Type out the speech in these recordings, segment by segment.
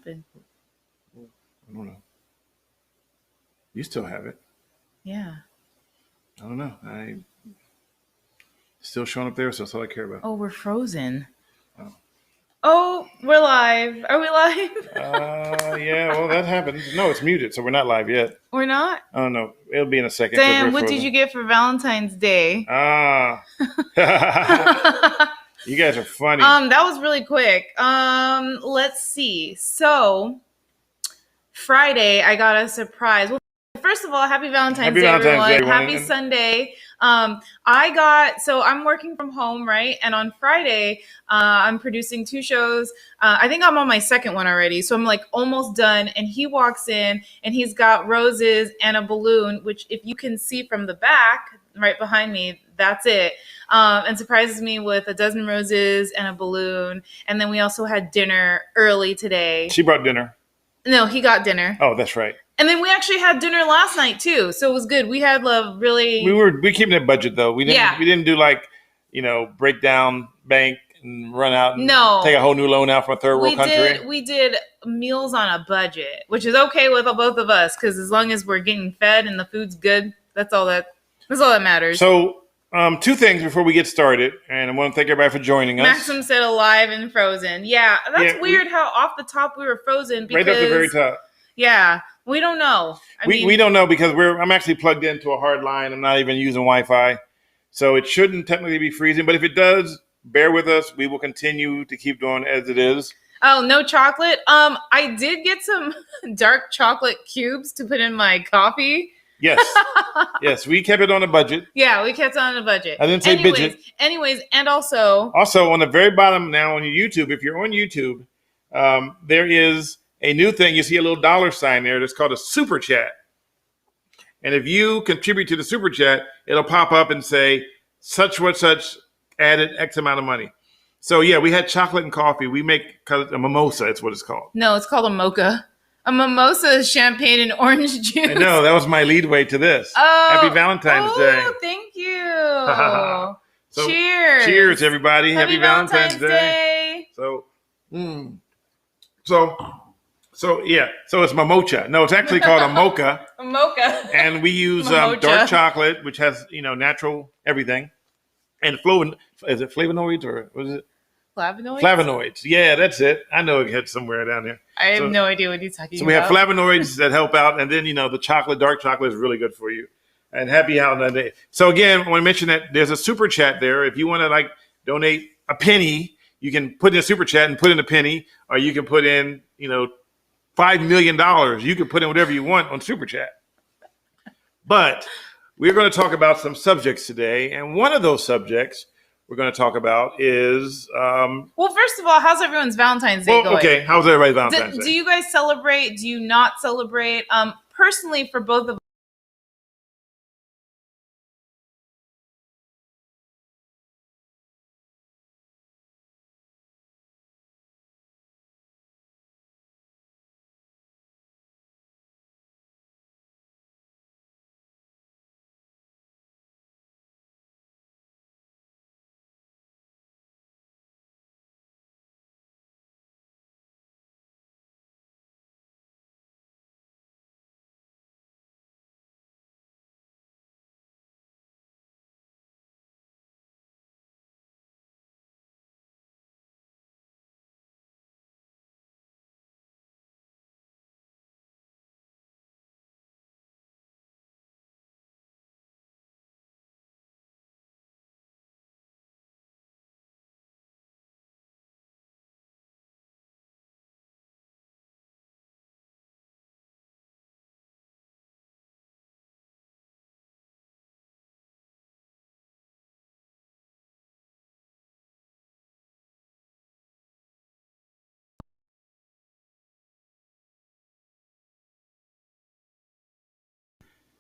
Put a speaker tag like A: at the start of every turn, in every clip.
A: happened?
B: I don't know. You still have it.
A: Yeah.
B: I don't know. I still showing up there, so that's all I care about.
A: Oh, we're frozen.
B: Oh.
A: Oh, we're live. Are we live?
B: Yeah, well, that happened. No, it's muted, so we're not live yet.
A: We're not?
B: Oh, no. It'll be in a second.
A: Diane, what did you get for Valentine's Day?
B: You guys are funny.
A: That was really quick. Let's see. So, Friday, I got a surprise. Well, first of all, happy Valentine's Day, everyone. Happy Sunday. I'm working from home, right? And on Friday, I'm producing 2 shows. I think I'm on my second one already. So I'm like almost done. And he walks in and he's got roses and a balloon, which if you can see from the back right behind me, that's it. And surprises me with a dozen roses and a balloon. And then we also had dinner early today.
B: She brought dinner.
A: No, he got dinner.
B: Oh, that's right.
A: And then we actually had dinner last night too, so it was good. We had
B: we keeping that budget though. We didn't do break down bank and run out and take a whole new loan out from a third world country.
A: We did meals on a budget, which is okay with both of us because as long as we're getting fed and the food's good, that's all that matters.
B: So 2 things before we get started, and I want to thank everybody for joining us.
A: Maxim said alive and frozen. Yeah, that's weird how off the top we were frozen because
B: right up the very top.
A: Yeah. We don't know.
B: We don't know because I'm actually plugged into a hard line. I'm not even using Wi-Fi. So it shouldn't technically be freezing. But if it does, bear with us. We will continue to keep doing as it is.
A: Oh, no chocolate? I did get some dark chocolate cubes to put in my coffee.
B: Yes. Yes, we kept it on a budget.
A: Yeah, we kept it on a budget.
B: I didn't say budget.
A: Anyways, and also
B: on the very bottom now on your YouTube, if you're on YouTube, there is a new thing. You see a little dollar sign there that's called a super chat. And if you contribute to the super chat, it'll pop up and say such added X amount of money. So yeah, we had chocolate and coffee. We make a mimosa. It's what it's called.
A: No, it's called a mocha. A mimosa is champagne and orange juice.
B: I know. That was my lead way to this. Oh, happy Valentine's Day.
A: Oh, thank you. Cheers.
B: Cheers, everybody. Happy Valentine's Day. So it's mimocha. No, it's actually called a mocha.
A: A mocha.
B: And we use dark chocolate, which has natural everything, and is it flavonoids or what is it?
A: Flavonoids.
B: Flavonoids. Yeah, that's it. I know it had somewhere down there.
A: I have no idea what he's talking about.
B: So we have flavonoids that help out, and then the dark chocolate is really good for you. And happy Valentine's Day. So again, I want to mention that there's a super chat there. If you want to donate a penny, you can put in a super chat and put in a penny, or you can put in $5 million. You can put in whatever you want on super chat. But we're going to talk about some subjects today, and one of those subjects we're going to talk about is
A: well, first of all, how's everyone's Valentine's Day going?
B: Okay, how's everybody's Valentine's Day?
A: Do you guys celebrate? Do you not celebrate? Personally, for both of us,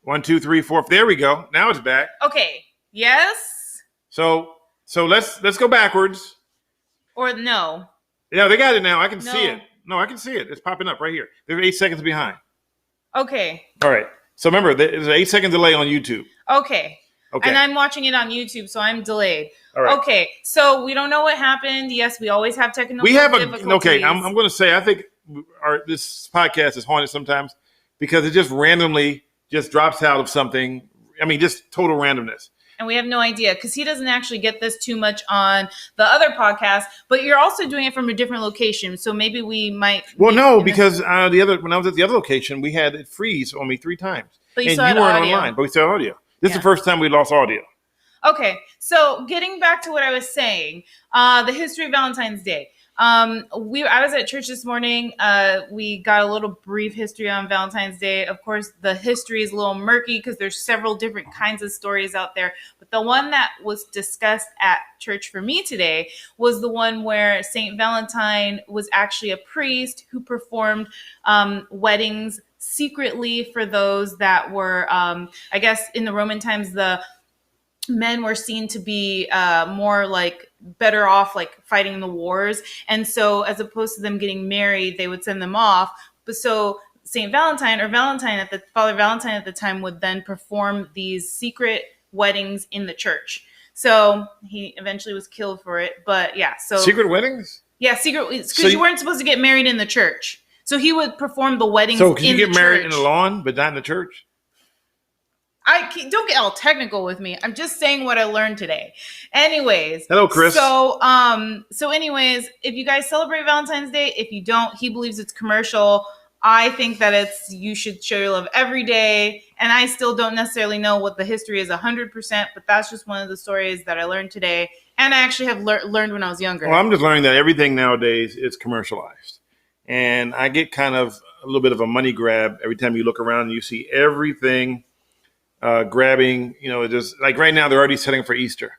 B: 1, 2, 3, 4. There we go. Now it's back.
A: Okay. Yes.
B: So let's go backwards.
A: Or no.
B: Yeah, they got it now. I can see it. No, I can see it. It's popping up right here. They're 8 seconds behind.
A: Okay.
B: All right. So remember, there's an 8-second delay on YouTube.
A: Okay. And I'm watching it on YouTube, so I'm delayed.
B: All right.
A: Okay. So we don't know what happened. Yes, we always have technical difficulties.
B: Okay. I'm going to say, I think this podcast is haunted sometimes because it just randomly just drops out of something. I mean, just total randomness.
A: And we have no idea because he doesn't actually get this too much on the other podcast, but you're also doing it from a different location. So maybe we might.
B: Well, no, because when I was at the other location, we had it freeze on me 3 times.
A: But
B: you
A: weren't
B: audio. Online, but we saw audio. This is the first time we lost audio.
A: Okay. So getting back to what I was saying, the history of Valentine's Day. I was at church this morning. We got a little brief history on Valentine's Day. Of course, the history is a little murky because there's several different kinds of stories out there. But the one that was discussed at church for me today was the one where Saint Valentine was actually a priest who performed weddings secretly for those that were, I guess, in the Roman times, the men were seen to be more like better off like fighting the wars, and so as opposed to them getting married, they would send them off. But so Saint Valentine or Valentine Father Valentine at the time would then perform these secret weddings in the church. So he eventually was killed for it. But yeah, so
B: secret weddings.
A: Yeah, secret because you weren't supposed to get married in the church. So he would perform the weddings. So can you get married
B: in the lawn, but not in the church?
A: Don't get all technical with me. I'm just saying what I learned today. Anyways.
B: Hello, Chris.
A: So anyways, if you guys celebrate Valentine's Day, if you don't, he believes it's commercial. I think that you should show your love every day. And I still don't necessarily know what the history is 100%, but that's just one of the stories that I learned today. And I actually have learned when I was younger.
B: Well, I'm just learning that everything nowadays is commercialized. And I get kind of a little bit of a money grab every time you look around and you see everything grabbing, just like right now, they're already setting for Easter.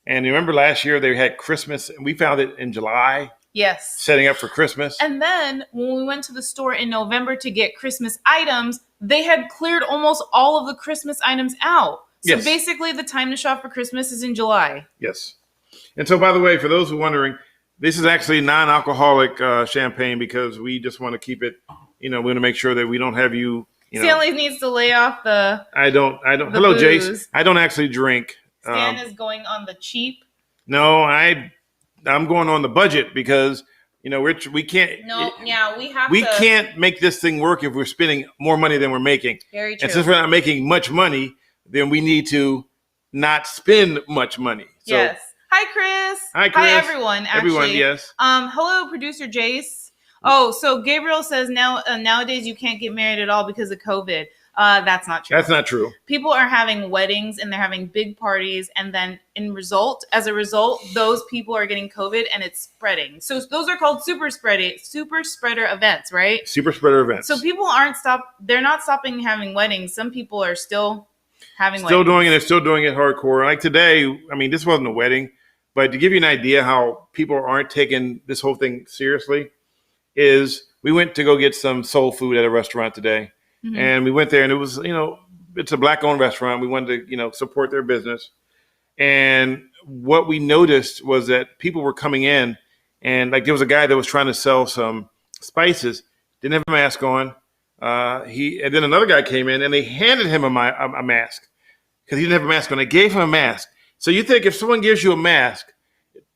B: And you remember last year they had Christmas, and we found it in July.
A: Yes.
B: Setting up for Christmas.
A: And then when we went to the store in November to get Christmas items, they had cleared almost all of the Christmas items out. So basically the time to shop for Christmas is in July.
B: Yes. And so, by the way, for those who are wondering, this is actually non-alcoholic champagne because we just want to keep it, we want to make sure that we don't have you.
A: Stanley needs to lay off the.
B: I don't. Hello, booze. Jace. I don't actually drink.
A: Stan is going on the cheap.
B: No, I'm going on the budget because we can't.
A: No, yeah,
B: we can't make this thing work if we're spending more money than we're making.
A: Very true.
B: And since we're not making much money, then we need to not spend much money. So,
A: yes. Hi, Chris.
B: Hi, Chris.
A: Hi, everyone. Actually.
B: Everyone, yes.
A: Hello, producer Jace. Oh, so Gabriel says nowadays you can't get married at all because of COVID. That's not true.
B: That's not true.
A: People are having weddings and they're having big parties, and then as a result, those people are getting COVID and it's spreading. So those are called super spreader events, right?
B: Super spreader events.
A: So people they're not stopping having weddings. Some people are still having
B: weddings. They're still doing it hardcore. Like today, I mean, this wasn't a wedding, but to give you an idea how people aren't taking this whole thing seriously, is we went to go get some soul food at a restaurant today. Mm-hmm. And we went there and it was, it's a Black-owned restaurant. We wanted to, support their business. And what we noticed was that people were coming in and like there was a guy that was trying to sell some spices, didn't have a mask on. And then another guy came in and they handed him a mask because he didn't have a mask on. They gave him a mask. So you think if someone gives you a mask,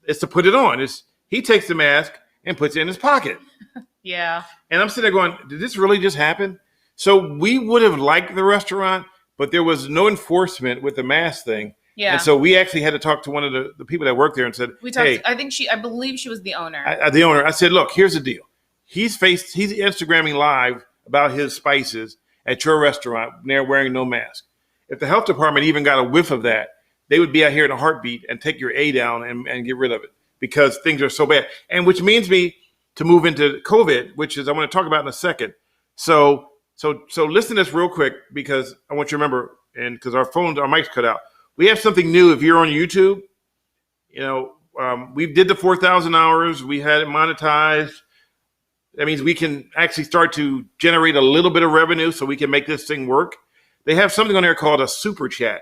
B: it's to put it on. He takes the mask and puts it in his pocket.
A: Yeah.
B: And I'm sitting there going, did this really just happen? So we would have liked the restaurant, but there was no enforcement with the mask thing.
A: Yeah.
B: And so we actually had to talk to one of the people that worked there and said, hey.
A: I believe she was the owner.
B: The owner. I said, look, here's the deal. He's Instagramming live about his spices at your restaurant. They're wearing no mask. If the health department even got a whiff of that, they would be out here in a heartbeat and take your A down and get rid of it because things are so bad. And which means me to move into COVID, which is I want to talk about in a second. So listen to this real quick because I want you to remember, and because our mics cut out. We have something new. If you're on YouTube, we did the 4,000 hours. We had it monetized. That means we can actually start to generate a little bit of revenue so we can make this thing work. They have something on there called a super chat.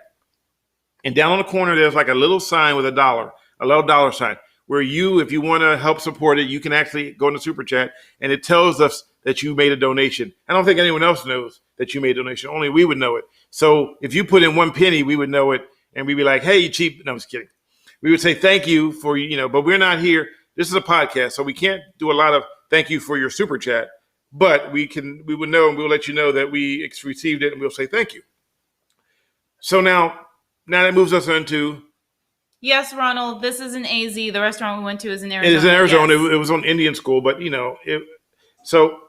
B: And down on the corner, there's like a little sign with a little dollar sign, where if you want to help support it, you can actually go into super chat and it tells us that you made a donation. I don't think anyone else knows that you made a donation. Only we would know it. So if you put in 1 penny, we would know it. And we'd be like, hey, you cheap. No, I'm just kidding. We would say thank you for, but we're not here. This is a podcast, so we can't do a lot of thank you for your super chat, but we would know and we'll let you know that we received it and we'll say thank you. So now that moves us into.
A: Yes, Ronald, this is in AZ. The restaurant we went to is in Arizona.
B: It is in Arizona.
A: Yes.
B: It was on Indian School, but so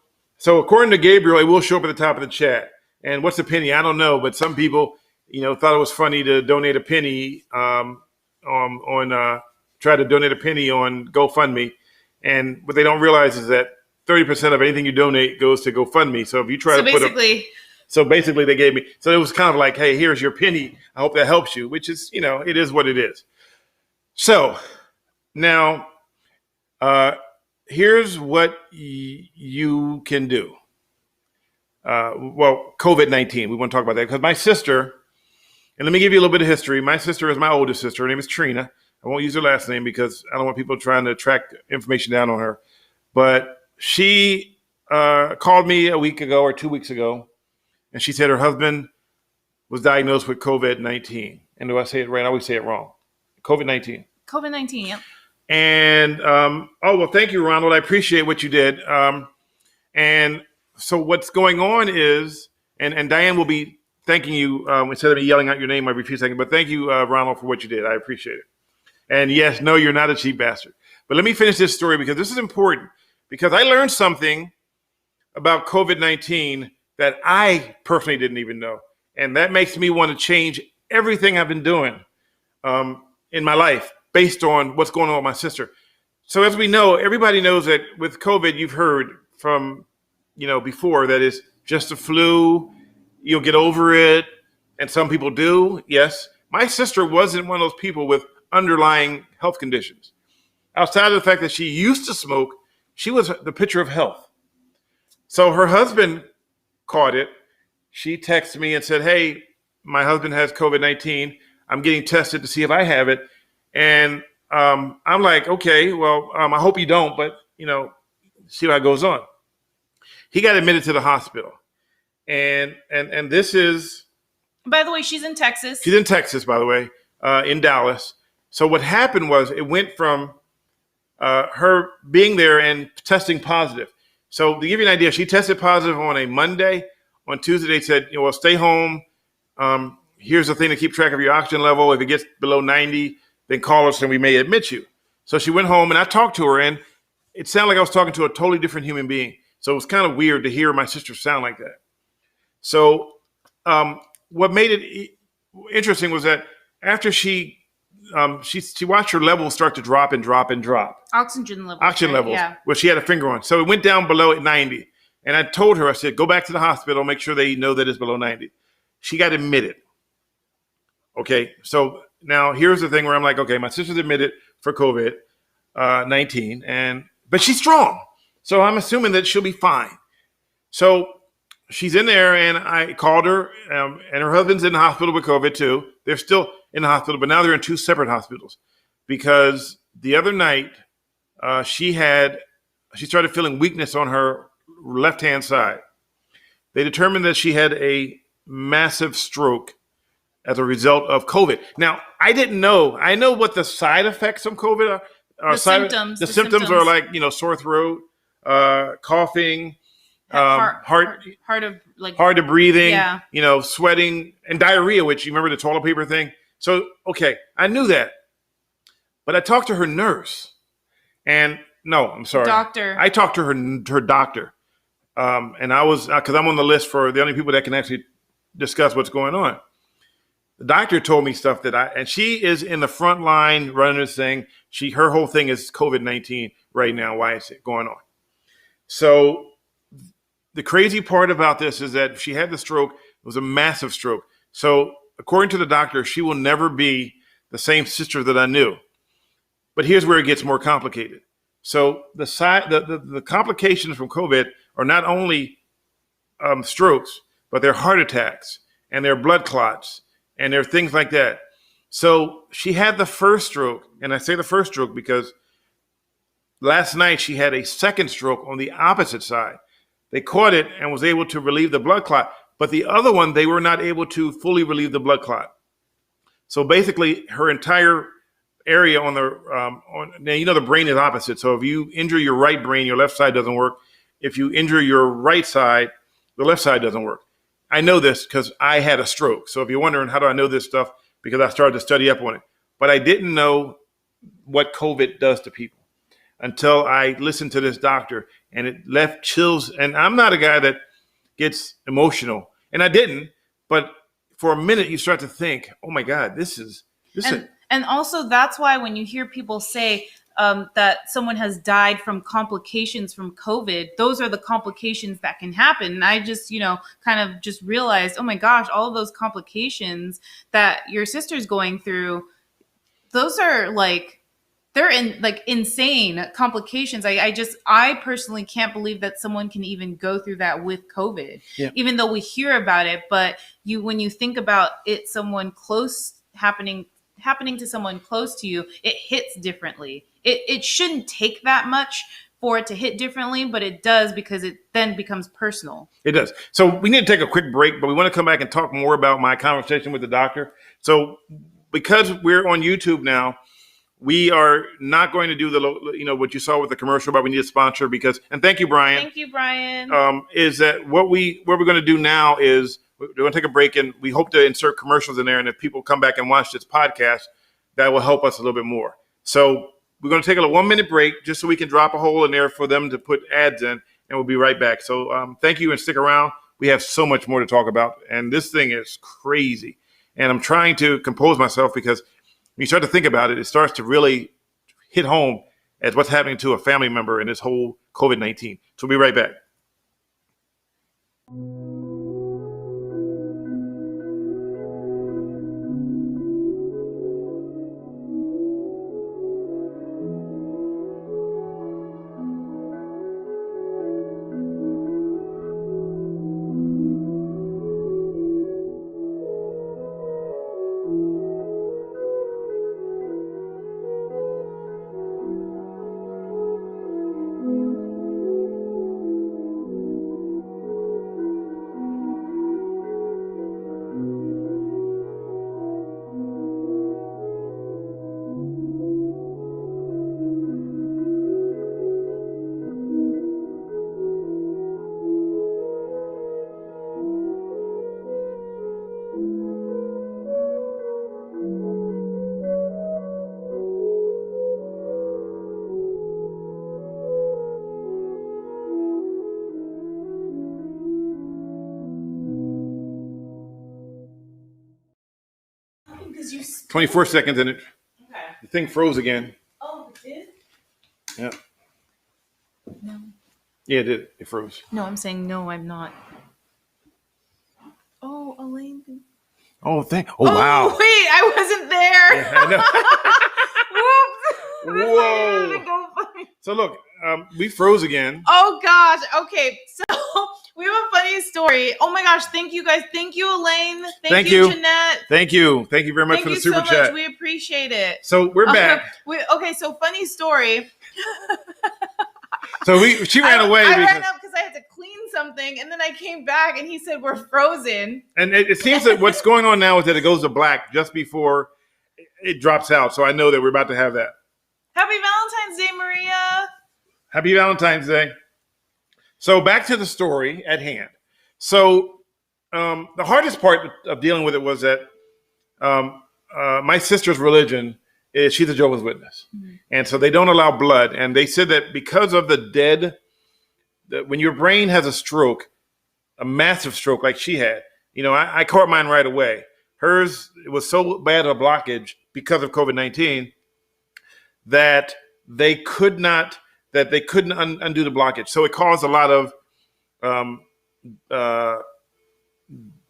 B: according to Gabriel, it will show up at the top of the chat. And what's a penny? I don't know, but some people, thought it was funny to donate a penny try to donate a penny on GoFundMe. And what they don't realize is that 30% of anything you donate goes to GoFundMe. So if you try So basically they gave me, so it was kind of like, hey, here's your penny. I hope that helps you, which is, it is what it is. So now here's what you can do. COVID-19, we want to talk about that because my sister, and let me give you a little bit of history. My sister is my oldest sister. Her name is Trina. I won't use her last name because I don't want people trying to track information down on her. But she called me a week ago or 2 weeks ago, and she said her husband was diagnosed with COVID-19. And do I say it right? I always say it wrong. COVID-19.
A: COVID-19, yep.
B: And, thank you, Ronald. I appreciate what you did. And so what's going on is, and Diane will be thanking you instead of me yelling out your name every few seconds, but thank you, Ronald, for what you did. I appreciate it. And yes, no, you're not a cheap bastard. But let me finish this story because this is important because I learned something about COVID-19 that I personally didn't even know. And that makes me want to change everything I've been doing in my life based on what's going on with my sister. So as we know, everybody knows that with COVID, you've heard from, before that it's just a flu, you'll get over it. And some people do, yes. My sister wasn't one of those people with underlying health conditions. Outside of the fact that she used to smoke, she was the picture of health. So her husband caught it. She texted me and said, hey, my husband has COVID-19. I'm getting tested to see if I have it. And I'm like, okay, well, I hope you don't, but, see how it goes on. He got admitted to the hospital. And this is...
A: By the way, she's in Texas.
B: She's in Texas, by the way, in Dallas. So what happened was it went from her being there and testing positive. So to give you an idea, she tested positive on a Monday. On Tuesday, they said, stay home. Here's the thing to keep track of your oxygen level. If it gets below 90, then call us and we may admit you. So she went home and I talked to her and it sounded like I was talking to a totally different human being. So it was kind of weird to hear my sister sound like that. So what made it interesting was that after she watched her levels start to drop and drop and drop.
A: Oxygen levels.
B: Oxygen levels,
A: yeah.
B: Where she had a finger on. So it went down below at 90. And I told her, I said, go back to the hospital, make sure they know that it's below 90. She got admitted. Okay, so now here's the thing where I'm like, okay, my sister's admitted for COVID-19, but she's strong. So I'm assuming that she'll be fine. So she's in there and I called her and her husband's in the hospital with COVID too. They're still in the hospital, but now they're in two separate hospitals because the other night she started feeling weakness on her left-hand side. They determined that she had a massive stroke as a result of COVID. Now, I didn't know. I know what the side effects of COVID are.
A: The
B: symptoms are like, sore throat, coughing, hard of breathing,
A: yeah.
B: Sweating and diarrhea, which you remember the toilet paper thing. So, okay, I knew that. But I talked to her nurse and no, I'm sorry.
A: Doctor.
B: I talked to her doctor. And I was, because I'm on the list for the only people that can actually discuss what's going on. The doctor told me stuff and she is in the front line running this thing. Her whole thing is COVID-19 right now. Why is it going on? So the crazy part about this is that she had the stroke. It was a massive stroke. So according to the doctor, she will never be the same sister that I knew. But here's where it gets more complicated. So the complications from COVID are not only strokes, but they're heart attacks and they're blood clots and there are things like that. So she had the first stroke, and I say the first stroke because last night she had a second stroke on the opposite side. They caught it and was able to relieve the blood clot, but the other one, they were not able to fully relieve the blood clot. So basically her entire area on the now the brain is opposite. So if you injure your right brain, your left side doesn't work. If you injure your right side, the left side doesn't work. I know this because I had a stroke. So if you're wondering how do I know this stuff, because I started to study up on it, but I didn't know what COVID does to people until I listened to this doctor, and it left chills. And I'm not a guy that gets emotional, and I didn't, but for a minute you start to think, oh my God, this is.
A: And also that's why when you hear people say that someone has died from complications from COVID, those are the complications that can happen. And I just, kind of just realized, oh my gosh, all of those complications that your sister's going through, those are they're insane complications. I personally can't believe that someone can even go through that with COVID, even though we hear about it. But when you think about it, someone close happening to someone close to you, it hits differently. It shouldn't take that much for it to hit differently, but it does, because it then becomes personal.
B: It does. So we need to take a quick break, but we want to come back and talk more about my conversation with the doctor. So because we're on YouTube now, we are not going to do what you saw with the commercial, but we need a sponsor and thank you, Brian.
A: Thank you, Brian.
B: Is that what we're going to do now is we're going to take a break, and we hope to insert commercials in there. And if people come back and watch this podcast, that will help us a little bit more. So we're going to take a 1-minute break just so we can drop a hole in there for them to put ads in, and we'll be right back. So thank you, and stick around. We have so much more to talk about, and this thing is crazy. And I'm trying to compose myself, because when you start to think about it, it starts to really hit home as what's happening to a family member in this whole COVID-19. So we'll be right back.
A: because you
B: 24 seconds in it.
A: Okay.
B: The thing froze again.
A: Oh, it did?
B: Yeah.
A: No.
B: Yeah, it did. It froze.
A: No, I'm saying no, I'm not. Oh, Elaine.
B: Oh, wow.
A: Wait, I wasn't there.
B: Yeah, I know.
A: Whoa.
B: Whoa. So look, we froze again.
A: Oh gosh. Okay. So we have a funny story. Oh my gosh. Thank you guys. Thank you, Elaine. Thank you, Jeanette.
B: Thank you. Thank you very much for the super chat. Thank you so much.
A: We appreciate it.
B: So we're back.
A: Okay. So funny story.
B: So she ran away.
A: I ran up because I had to clean something, and then I came back, and he said we're frozen.
B: And it seems that what's going on now is that it goes to black just before it drops out. So I know that we're about to have that.
A: Happy Valentine's Day, Maria.
B: Happy Valentine's Day. So back to the story at hand. So the hardest part of dealing with it was that my sister's religion is she's a Jehovah's Witness. Mm-hmm. And so they don't allow blood. And they said that because of the dead, that when your brain has a stroke, a massive stroke like she had, I caught mine right away. Hers, it was so bad a blockage because of COVID-19 that they couldn't undo the blockage. So it caused a lot of,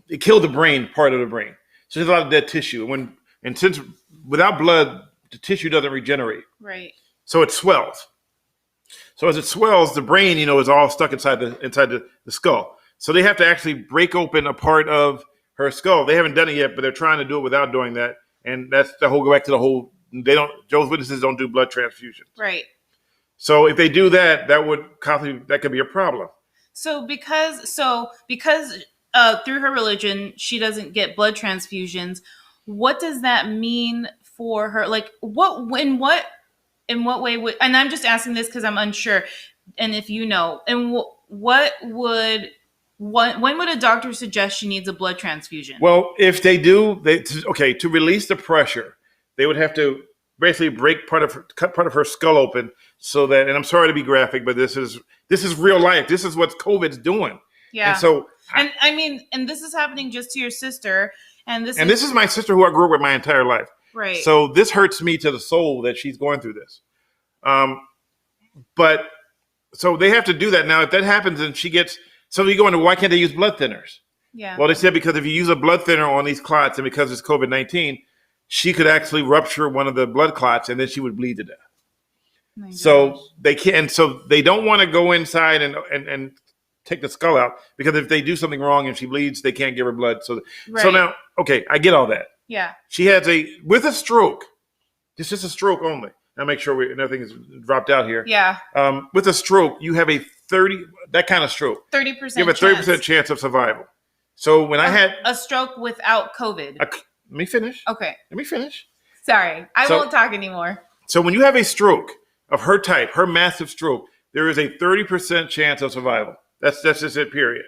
B: it killed the brain, part of the brain. So there's a lot of dead tissue. And since without blood, the tissue doesn't regenerate.
A: Right.
B: So it swells. So as it swells, the brain, is all stuck inside the skull. So they have to actually break open a part of her skull. They haven't done it yet, but they're trying to do it without doing that. And that's go back to the whole, Jehovah's Witnesses don't do blood transfusions.
A: Right.
B: So if they do that, that could be a problem.
A: So because through her religion, she doesn't get blood transfusions. What does that mean for her? Like in what way would, and I'm just asking this because I'm unsure. And if you know, and when would a doctor suggest she needs a blood transfusion?
B: Well, if they do, to release the pressure, they would have to basically cut part of her skull open so that, and I'm sorry to be graphic, but this is real life. This is what COVID's doing.
A: Yeah.
B: And so,
A: and this is happening just to your sister. And this
B: is my sister who I grew up with my entire life.
A: Right.
B: So this hurts me to the soul that she's going through this. But so they have to do that. Now, if that happens and she gets, so you go into, why can't they use blood thinners?
A: Yeah.
B: Well, they said because if you use a blood thinner on these clots and because it's COVID-19, she could actually rupture one of the blood clots and then she would bleed to death. So they can't, so they don't want to go inside and take the skull out because if they do something wrong and she bleeds, they can't give her blood. So now, okay, I get all that.
A: Yeah.
B: She has with a stroke, it's just a stroke only. Now make sure nothing is dropped out here.
A: Yeah.
B: With a stroke, you have that kind of stroke.
A: 30%.
B: You have a 30% chance of survival. So when I had
A: a stroke without COVID.
B: Let me finish.
A: Okay.
B: Let me finish.
A: Sorry, I won't talk anymore.
B: So when you have a stroke of her type, her massive stroke, there is a 30% chance of survival. That's just it, period.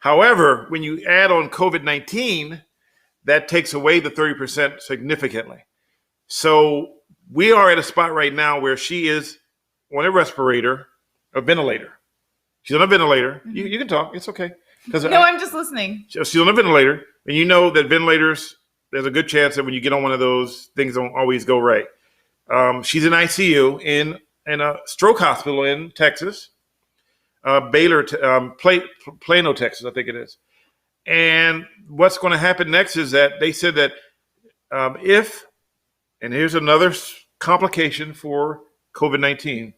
B: However, when you add on COVID-19, that takes away the 30% significantly. So we are at a spot right now where she is on a respirator, a ventilator. She's on a ventilator. Mm-hmm. You can talk. It's okay.
A: I'm just listening.
B: She's on a ventilater. And you know that ventilators, there's a good chance that when you get on one of those, things don't always go right. She's in ICU in a stroke hospital in Texas, Plano, Texas, I think it is. And what's going to happen next is that they said that and here's another complication for COVID-19,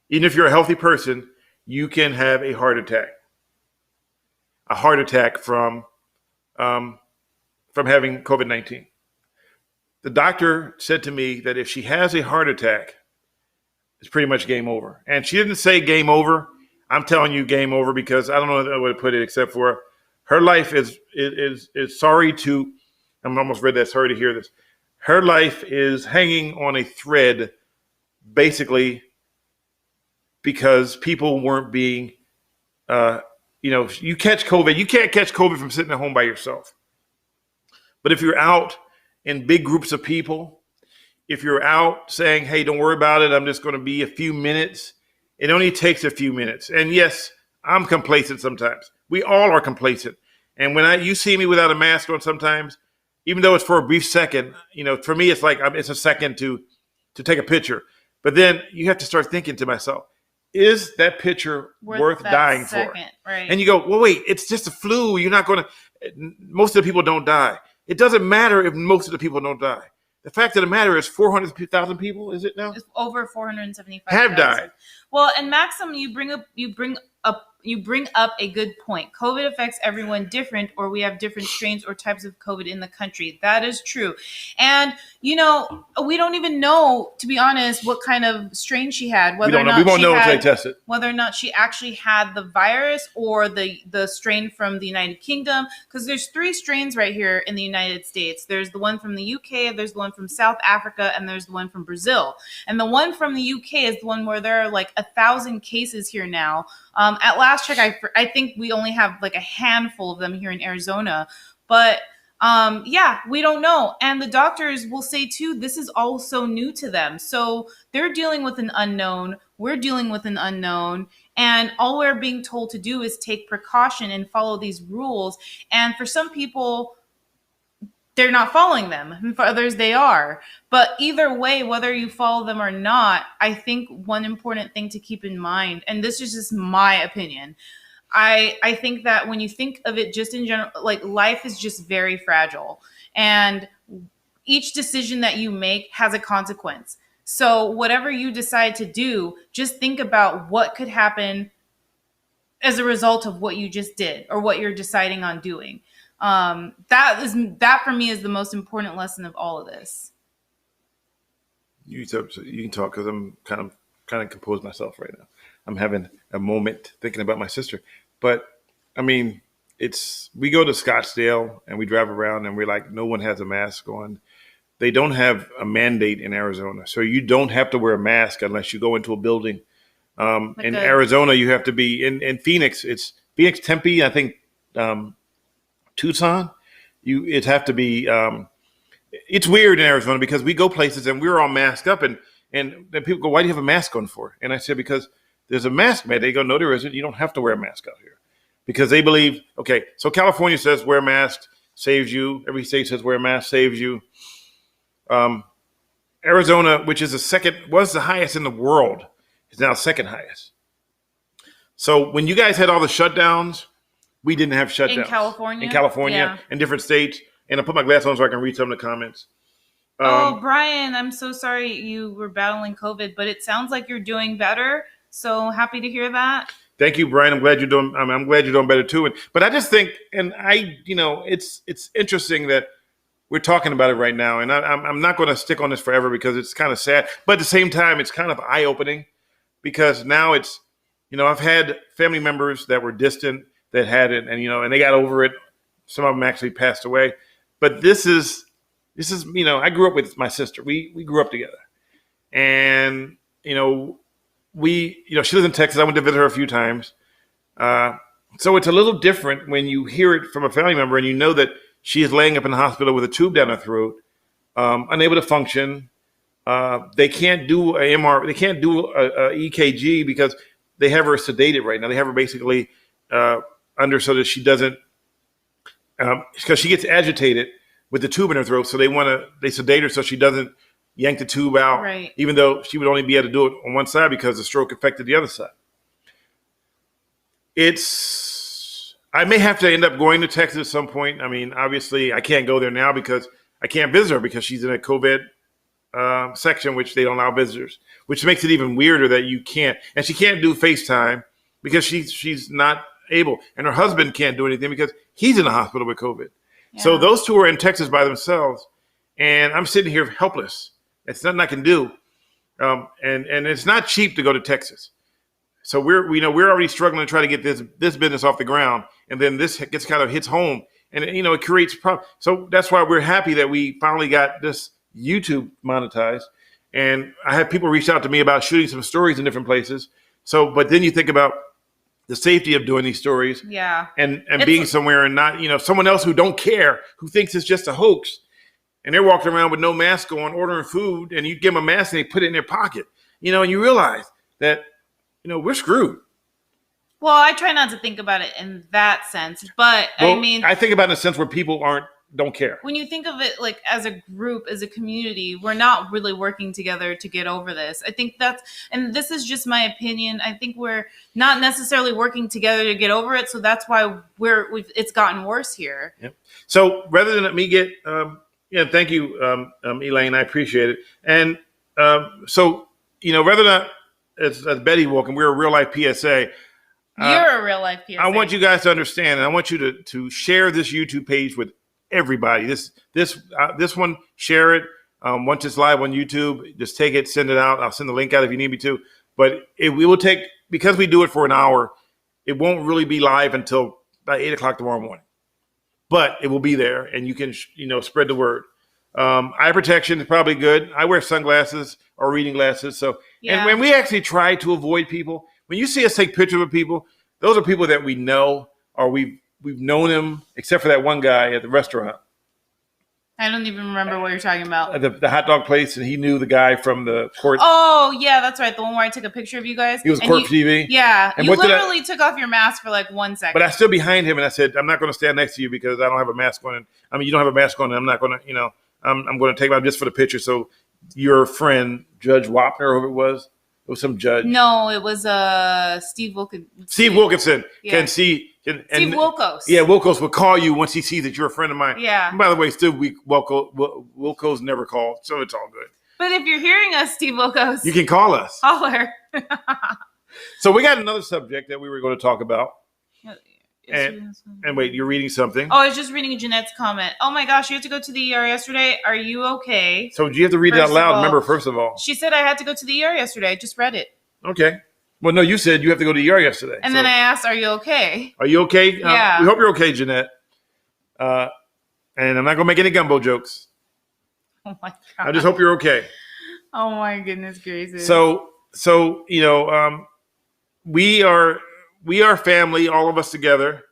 B: even if you're a healthy person, you can have a heart attack. A heart attack from having COVID-19. The doctor said to me that if she has a heart attack, it's pretty much game over. And she didn't say game over. I'm telling you game over because I don't know how to put it except for her life is sorry to, I'm almost read that, sorry to hear this. Her life is hanging on a thread basically because people weren't being, you catch COVID. You can't catch COVID from sitting at home by yourself. But if you're out in big groups of people, if you're out saying, hey, don't worry about it, I'm just going to be a few minutes, it only takes a few minutes. And yes, I'm complacent sometimes. We all are complacent. And when you see me without a mask on sometimes, even though it's for a brief second, for me, it's like it's a second to take a picture. But then you have to start thinking to myself, is that picture worth dying for?
A: Right.
B: And you go, well, wait, it's just a flu. You're not going to, most of the people don't die. It doesn't matter if most of the people don't die. The fact of the matter is 400,000 people, is it now?
A: It's over 475,000.
B: Have died.
A: Well, and Maxim, you bring up a good point. COVID affects everyone different, or we have different strains or types of COVID in the country. That is true. And, we don't even know, to be honest, what kind of strain she had. We won't know until they test it. Whether or not she actually had the virus or the strain from the United Kingdom. Because there's 3 strains right here in the United States. There's the one from the UK, there's the one from South Africa, and there's the one from Brazil. And the one from the UK is the one where there are like 1,000 cases here now. At last check, I think we only have like a handful of them here in Arizona. But we don't know. And the doctors will say too, this is all so new to them. So they're dealing with an unknown. We're dealing with an unknown. And all we're being told to do is take precaution and follow these rules. And for some people, they're not following them. And for others, they are. But either way, whether you follow them or not, I think one important thing to keep in mind, and this is just my opinion, I think that when you think of it just in general, like life is just very fragile. And each decision that you make has a consequence. So whatever you decide to do, just think about what could happen as a result of what you just did or what you're deciding on doing. That for me is the most important lesson of all of this.
B: You can talk because I'm kind of composed myself right now. I'm having a moment thinking about my sister, but I mean, we go to Scottsdale and we drive around and we're like, no one has a mask on. they don't have a mandate in Arizona. So you don't have to wear a mask unless you go into a building. In Arizona, you have to be in Phoenix. It's Phoenix, Tempe, I think, Tucson. It have to be. It's weird in Arizona because we go places and we're all masked up, and then people go, "Why do you have a mask on for?" And I said, "Because there's a mask mandate." They go, "No, there isn't. You don't have to wear a mask out here," because they believe. Okay, so California says wear a mask saves you. Every state says wear a mask saves you. Arizona, which is was the highest in the world, is now second highest. So when you guys had all the shutdowns, we didn't have shutdowns. In California, in different states. And I put my glass on so I can read some of the comments.
A: Brian, I'm so sorry you were battling COVID, but it sounds like you're doing better. So happy to hear that.
B: Thank you, Brian. I'm glad you're doing. I'm glad you're doing better too. But I just think, it's interesting that we're talking about it right now, and I'm not going to stick on this forever because it's kind of sad. But at the same time, it's kind of eye-opening because now it's, I've had family members that were distant that had it, and they got over it. Some of them actually passed away. But this is, I grew up with my sister. We grew up together, and she lives in Texas. I went to visit her a few times. So it's a little different when you hear it from a family member and you know that she is laying up in the hospital with a tube down her throat, unable to function. They can't do a MR. They can't do a EKG because they have her sedated right now. They have her basically under so that she doesn't. Because she gets agitated with the tube in her throat, so they sedate her so she doesn't yank the tube out,
A: right.
B: Even though she would only be able to do it on one side because the stroke affected the other side. I may have to end up going to Texas at some point. I mean, obviously, I can't go there now because I can't visit her because she's in a COVID section, which they don't allow visitors, which makes it even weirder that you can't. And she can't do FaceTime because she's not able, and her husband can't do anything because he's in the hospital with COVID. Yeah. So those two are in Texas by themselves, and I'm sitting here helpless. It's nothing I can do, and it's not cheap to go to Texas. So we're already struggling to try to get this business off the ground, and then this hits home, and it creates problems. So that's why we're happy that we finally got this YouTube monetized, and I have people reach out to me about shooting some stories in different places. So, but then you think about the safety of doing these stories, and being somewhere and not, someone else who don't care, who thinks it's just a hoax, and they're walking around with no mask on, ordering food, and you give them a mask and they put it in their pocket, and you realize that, we're screwed.
A: Well, I try not to think about it in that sense, but I think
B: about it in a sense where people don't care.
A: When you think of it like as a group, as a community, we're not really working together to get over this. I think and this is just my opinion. I think we're not necessarily working together to get over it. So that's why it's gotten worse here. Yep.
B: So rather than let me get, thank you, Elaine, I appreciate it. And rather than as Betty Wilkin, we're a real life PSA.
A: You're a real life PSA.
B: I want you guys to understand, and I want you to share this YouTube page with everybody. This one, share it. Once it's live on YouTube, just take it, send it out. I'll send the link out if you need me to. But we will take, because we do it for an hour, it won't really be live until about 8 o'clock tomorrow morning. But it will be there, and you can spread the word. Eye protection is probably good. I wear sunglasses or reading glasses. So, and when we actually try to avoid people, when you see us take pictures of people, those are people that we know or we've known them, except for that one guy at the restaurant.
A: I don't even remember what you're talking about.
B: The hot dog place, and he knew the guy from the court.
A: Oh, yeah, that's right. The one where I took a picture of you guys.
B: He was court TV.
A: Yeah. And you literally took off your mask for like 1 second.
B: But I stood behind him, and I said, I'm not going to stand next to you because I don't have a mask on. You don't have a mask on, and I'm not going to, I'm going to take him out just for the picture. So your friend, Judge Wapner, whoever it was some judge.
A: No, it was Steve Wilkinson.
B: Steve Wilkinson
A: Yeah.
B: Steve
A: Wilkos.
B: Yeah, Wilkos will call you once he sees that you're a friend of mine.
A: Yeah.
B: And by the way, Steve Wilkos never called, so it's all good.
A: But if you're hearing us, Steve Wilkos,
B: you can call us.
A: Holler.
B: So we got another subject that we were going to talk about. And wait, you're reading something?
A: Oh, I was just reading Jeanette's comment. Oh my gosh, you had to go to the ER yesterday. Are you okay?
B: So do you have to read it out loud? Remember, first of all.
A: She said I had to go to the ER yesterday. I just read it.
B: Okay. Well, no, you said you have to go to the ER yesterday.
A: And then I asked, are you okay?
B: Are you okay?
A: Yeah.
B: We hope you're okay, Jeanette. And I'm not going to make any gumbo jokes.
A: Oh my God.
B: I just hope you're okay.
A: Oh my goodness gracious.
B: So we are family, all of us together.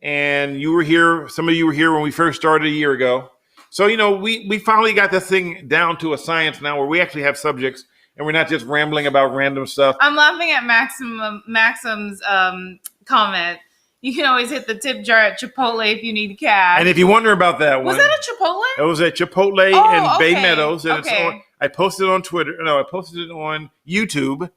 B: And you were here. Some of you were here when we first started a year ago. So, we finally got this thing down to a science now where we actually have subjects and we're not just rambling about random stuff.
A: I'm laughing at Maxim's comment. You can always hit the tip jar at Chipotle if you need cash.
B: And if you wonder about that
A: was
B: one.
A: that a Chipotle?
B: It was at Chipotle in Bay Meadows. And I posted it on Twitter. No, I posted it on YouTube.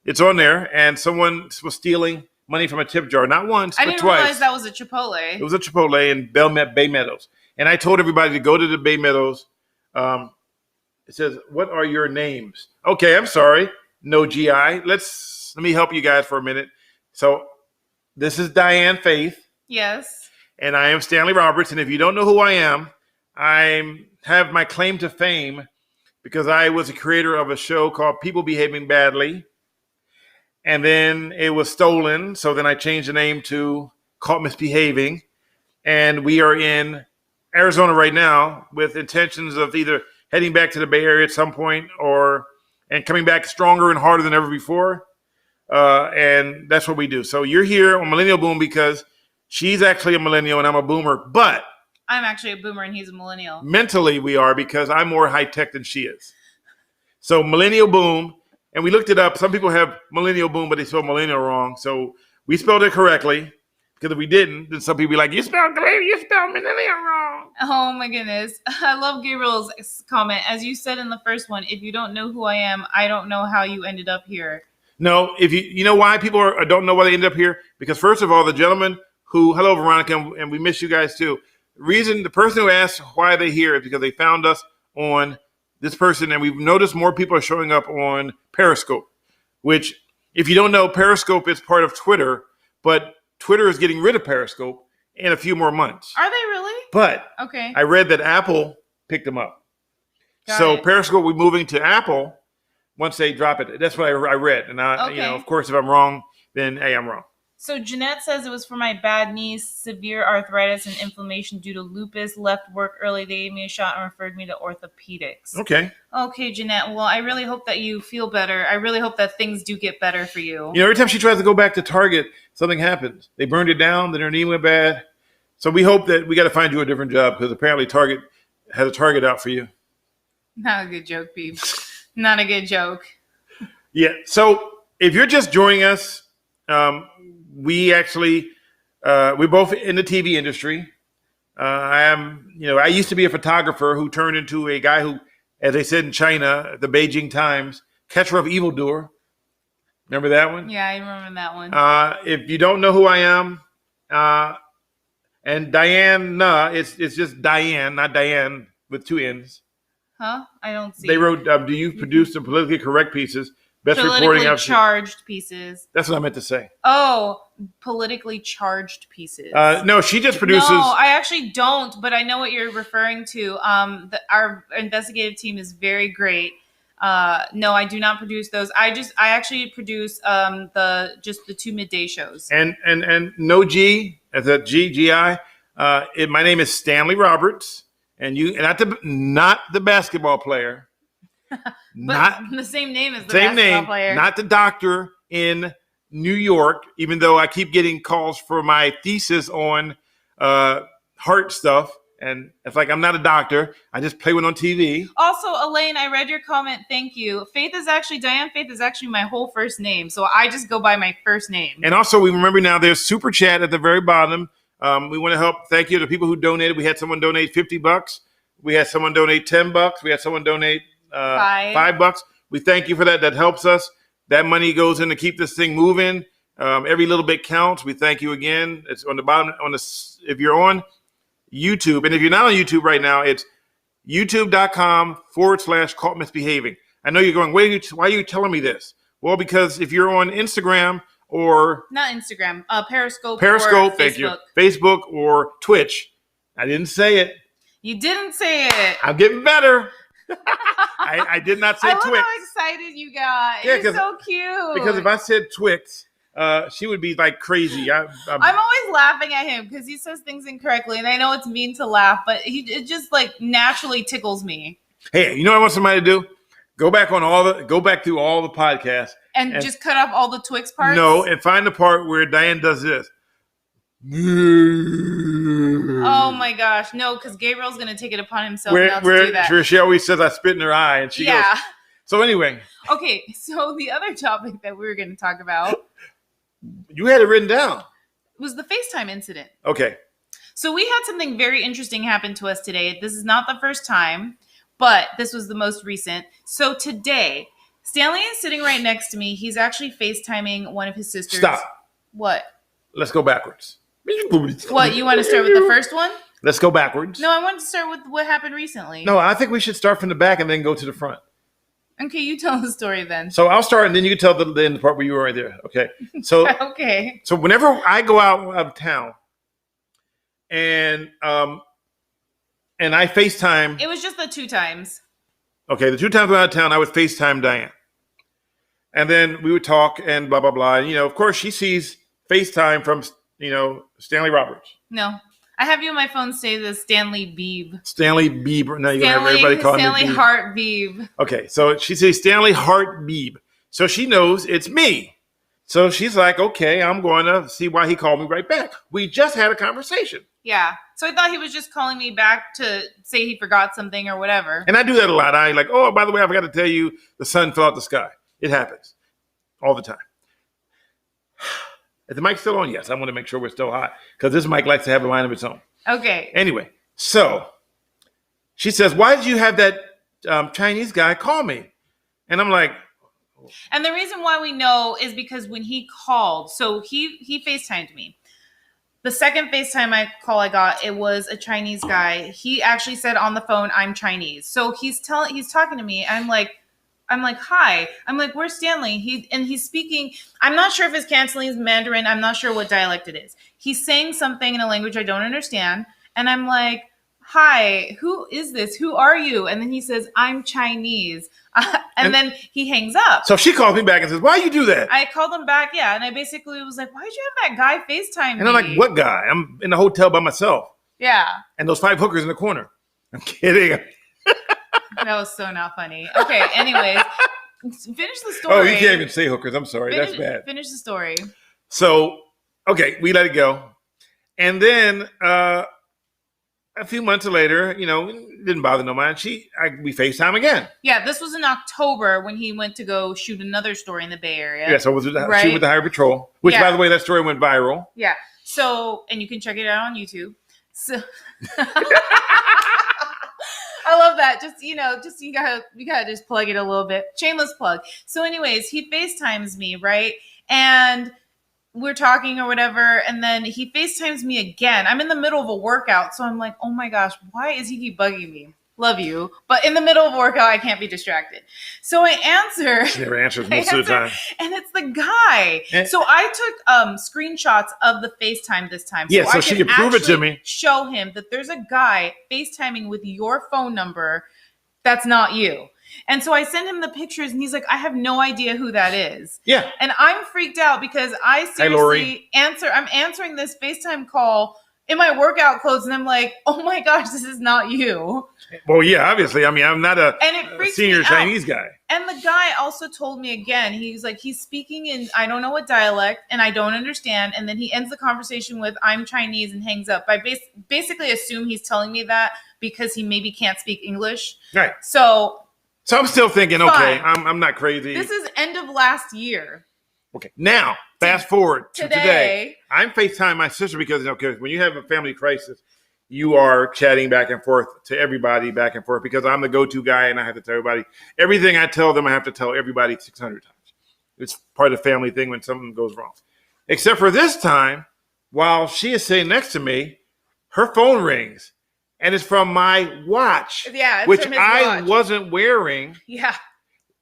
B: It's on there. And someone was stealing money from a tip jar. Not once, but twice. I didn't realize
A: that was a Chipotle.
B: It was a Chipotle in Bay Meadows. And I told everybody to go to the Bay Meadows. It says, what are your names? Okay, I'm sorry. No GI. Let me help you guys for a minute. So this is Diane Faith.
A: Yes.
B: And I am Stanley Roberts. And if you don't know who I am, I have my claim to fame because I was a creator of a show called People Behaving Badly. And then it was stolen. So then I changed the name to Caught Misbehaving. And we are in Arizona right now with intentions of either heading back to the Bay Area at some point and coming back stronger and harder than ever before. And that's what we do. So you're here on Millennial Boom because she's actually a millennial and I'm a boomer. But
A: I'm actually a boomer and he's a millennial.
B: Mentally we are because I'm more high tech than she is. So Millennial Boom. And we looked it up. Some people have Millennial Boom, but they spelled millennial wrong. So we spelled it correctly. Because if we didn't, then some people be like, you spelled millennial wrong.
A: Oh my goodness. I love Gabriel's comment. As you said in the first one, if you don't know who I am, I don't know how you ended up here.
B: No, if you know why people don't know why they ended up here? Because first of all, the gentleman hello Veronica, and we miss you guys too. The person who asked why they're here is because they found us on this person, and we've noticed more people are showing up on Periscope, which, if you don't know, Periscope is part of Twitter, but Twitter is getting rid of Periscope in a few more months.
A: Are they really?
B: But
A: okay.
B: I read that Apple picked them up. So Periscope will be moving to Apple once they drop it. That's what I read. And of course, if I'm wrong, then hey, I'm wrong.
A: So Jeanette says it was for my bad knees, severe arthritis and inflammation due to lupus. Left work early. They gave me a shot and referred me to orthopedics. Okay, Jeanette. Well, I really hope that you feel better. I really hope that things do get better for you.
B: Every time she tries to go back to Target, something happens. They burned it down. Then her knee went bad. So we hope that we got to find you a different job because apparently Target has a Target out for you.
A: Not a good joke, Pete. Not a good joke.
B: Yeah. So if you're just joining us, we're both in the TV industry. I used to be a photographer who turned into a guy who, as they said in China, the Beijing Times, catcher of evildoer. Remember that one?
A: Yeah, I remember that one.
B: If you don't know who I am, and Diane, it's just Diane, not Diane with two N's.
A: Huh? I don't see.
B: They wrote, do you produce the politically correct pieces? Best
A: politically
B: reporting
A: charged pieces.
B: That's what I meant to say.
A: Oh, politically charged pieces.
B: No, she just produces.
A: No, I actually don't, but I know what you're referring to. Our investigative team is very great. No, I do not produce those. I actually produce the two midday shows. And
B: no G as a GI. My name is Stanley Roberts, and not the basketball player.
A: Not the same name as the basketball player.
B: Not the doctor in New York, even though I keep getting calls for my thesis on heart stuff. And it's like, I'm not a doctor. I just play one on TV.
A: Also, Elaine, I read your comment. Thank you. Diane Faith is actually my whole first name. So I just go by my first name.
B: And also, we remember now there's Super Chat at the very bottom. We want to help. Thank you to people who donated. We had someone donate $50. We had someone donate $10. We had someone donate $5. We thank you for that. That helps us. That money goes in to keep this thing moving. Every little bit counts. We thank you again. It's on the bottom. If you're on YouTube, and if you're not on YouTube right now, it's youtube.com/caught misbehaving. I know you're going, why are you telling me this? Well, because if you're on Instagram or
A: not Instagram, Periscope,
B: or
A: Facebook.
B: Thank you, Facebook or Twitch. I didn't say it.
A: You didn't say it.
B: I'm getting better. I did not say Twix.
A: I love how excited you got. Yeah, you're so cute.
B: Because if I said Twix, she would be like crazy. I'm
A: always laughing at him because he says things incorrectly, and I know it's mean to laugh, but it just like naturally tickles me.
B: Hey, you know what I want somebody to do? Go back through all the podcasts
A: and just cut off all the Twix parts.
B: No, and find the part where Diane does this.
A: Oh my gosh, no, because Gabriel's gonna take it upon himself now to do that.
B: Where she always says I spit in her eye, and she goes. So anyway.
A: Okay, so the other topic that we were going to talk about.
B: You had it written down.
A: Was the Facetime incident.
B: Okay.
A: So we had something very interesting happen to us today. This is not the first time, but this was the most recent. So today, Stanley is sitting right next to me. He's actually FaceTiming one of his sisters.
B: Stop.
A: What?
B: Let's go backwards.
A: What, you want to start with the first one?
B: Let's go backwards.
A: No, I want to start with what happened recently.
B: No, I think we should start from the back and then go to the front.
A: Okay, you tell the story then.
B: So I'll start, and then you can tell the end part where you were right there. Okay. So
A: okay.
B: So whenever I go out of town, and I FaceTime.
A: It was just the 2 times.
B: Okay, the 2 times I went out of town, I would FaceTime Diane, and then we would talk and blah blah blah. And, of course, she sees FaceTime from Stanley Roberts.
A: No. I have you on my phone say the Stanley Beebe.
B: Stanley Bieber. Now you're going to have everybody calling me
A: Stanley Hart Beebe.
B: Okay, so she says Stanley Hart Beebe. So she knows it's me. So she's like, okay, I'm going to see why he called me right back. We just had a conversation.
A: Yeah. So I thought he was just calling me back to say he forgot something or whatever.
B: And I do that a lot. I like, oh, by the way, I forgot to tell you the sun fell out the sky. It happens all the time. Is the mic still on? Yes. I want to make sure we're still hot because this mic likes to have a line of its own.
A: Okay.
B: Anyway, so she says, why did you have that Chinese guy call me? And I'm like.
A: And the reason why we know is because when he called, so he FaceTimed me. The second FaceTime call I got, it was a Chinese guy. He actually said on the phone, I'm Chinese. So he's talking to me. And I'm like, hi. I'm like, where's Stanley? He's speaking. I'm not sure if it's Cantonese, Mandarin. I'm not sure what dialect it is. He's saying something in a language I don't understand. And I'm like, hi, who is this? Who are you? And then he says, I'm Chinese. And then he hangs up.
B: So she calls me back and says, why you do that?
A: I called him back, yeah. And I basically was like, why'd you have that guy FaceTime me?
B: And I'm like, what guy? I'm in the hotel by myself.
A: Yeah.
B: And those 5 hookers in the corner. I'm kidding.
A: That was so not funny. Okay, anyways, finish the story.
B: Oh, you can't even say hookers. I'm sorry. That's bad.
A: Finish the story.
B: So, okay, we let it go. And then a few months later, it didn't bother no mind. We FaceTime again.
A: Yeah, this was in October when he went to go shoot another story in the Bay Area.
B: Yeah, so it was shoot with the Highway Patrol, which, by the way, that story went viral.
A: Yeah. So, and you can check it out on YouTube. So. I love that. Just you gotta just plug it a little bit. Shameless plug. So anyways, he FaceTimes me, right? And we're talking or whatever. And then he FaceTimes me again. I'm in the middle of a workout. So I'm like, oh my gosh, why is he keep bugging me? Love you. But in the middle of a workout, I can't be distracted. So I answer.
B: She never answers most of the time.
A: And it's the guy. So I took screenshots of the FaceTime this time.
B: Yeah, so she can prove it to me.
A: Show him that there's a guy FaceTiming with your phone number that's not you. And so I send him the pictures and he's like, I have no idea who that is.
B: Yeah.
A: And I'm freaked out because I seriously I'm answering this FaceTime call in my workout clothes, and I'm like, oh my gosh, this is not you.
B: Well, yeah, obviously. I mean, I'm not a senior Chinese guy.
A: And the guy also told me again, he's like, he's speaking in, I don't know what dialect, and I don't understand. And then he ends the conversation with, I'm Chinese, and hangs up. I basically assume he's telling me that because he maybe can't speak English.
B: Right.
A: So
B: I'm still thinking, okay, I'm not crazy.
A: This is end of last year.
B: Okay, now fast forward to today. I'm FaceTime my sister because when you have a family crisis, you are chatting back and forth to everybody back and forth because I'm the go-to guy and I have to tell everybody everything I tell them. I have to tell everybody 600 times. It's part of the family thing when something goes wrong. Except for this time, while she is sitting next to me, her phone rings and it's from my watch, which I wasn't wearing.
A: Yeah,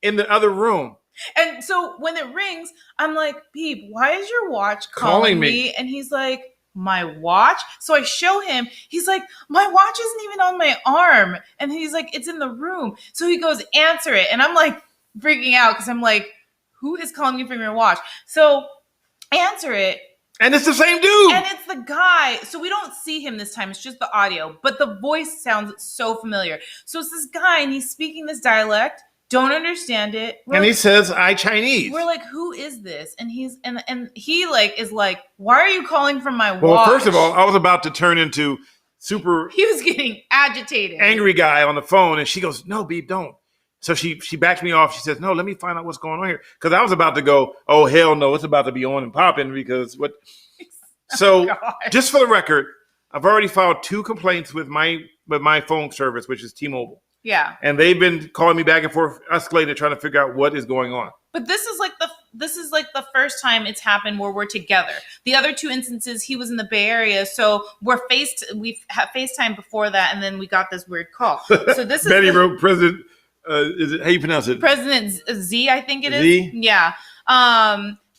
B: in the other room.
A: And so when it rings, I'm like, Beep, why is your watch calling me? And he's like, my watch? So I show him. He's like, my watch isn't even on my arm. And he's like, it's in the room. So he goes, answer it. And I'm like freaking out because I'm like, who is calling me from your watch? So I answer it.
B: And it's the same dude.
A: And it's the guy. So we don't see him this time. It's just the audio. But the voice sounds so familiar. So it's this guy, and he's speaking this dialect. Don't understand it.
B: And he says, "I Chinese."
A: We're like, who is this? And he's and he like is like, why are you calling from my watch?
B: Well, first of all, I was about to turn into super.
A: He was getting agitated,
B: angry guy on the phone, and she goes, "No, babe, don't." So she backs me off. She says, "No, let me find out what's going on here," because I was about to go, "Oh hell no, it's about to be on and popping," because what? So just for the record, I've already filed 2 complaints with my phone service, which is T-Mobile.
A: Yeah.
B: And they've been calling me back and forth, escalating, trying to figure out what is going on.
A: But this is like the first time it's happened where we're together. The other 2 instances, he was in the Bay Area, so we've had FaceTime before that, and then we got this weird call. So this is
B: Betty wrote President. Is it how you pronounce it?
A: President Z, I think it is.
B: Z?
A: Yeah.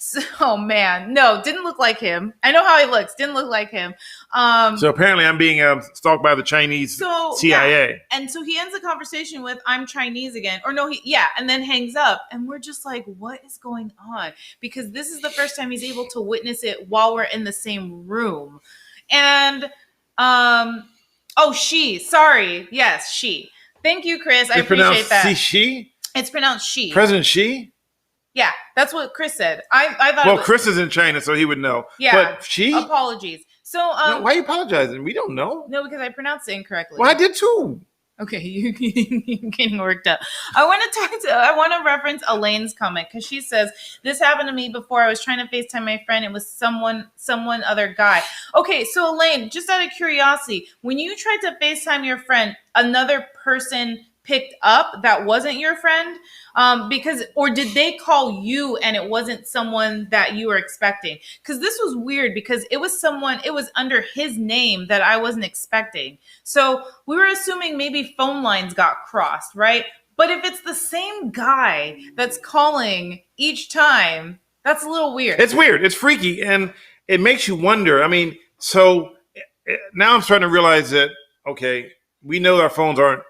A: So man, no, didn't look like him. I know how he looks. Didn't look like him.
B: So apparently, I'm being stalked by the Chinese CIA.
A: Yeah. And so he ends the conversation with, "I'm Chinese again," or no, and then hangs up. And we're just like, what is going on? Because this is the first time he's able to witness it while we're in the same room. And she. Sorry, yes, she. Thank you, Chris. I appreciate that.
B: She.
A: It's pronounced she.
B: President Xi.
A: Yeah, that's what Chris said. I thought.
B: Well, Chris is in China, so he would know.
A: Yeah,
B: but she.
A: Apologies. So,
B: no, why are you apologizing? We don't know.
A: No, because I pronounced it incorrectly.
B: Well, I did too.
A: Okay, you're getting worked up. I want to reference Elaine's comment because she says, "This happened to me before. I was trying to FaceTime my friend. It was someone other guy." Okay, so Elaine, just out of curiosity, when you tried to FaceTime your friend, another person picked up that wasn't your friend, or did they call you and it wasn't someone that you were expecting? Because this was weird because it was under his name that I wasn't expecting. So we were assuming maybe phone lines got crossed, right? But if it's the same guy that's calling each time, that's a little weird.
B: It's weird. It's freaky, and it makes you wonder. I mean, so now I'm starting to realize that, okay, we know our phones aren't.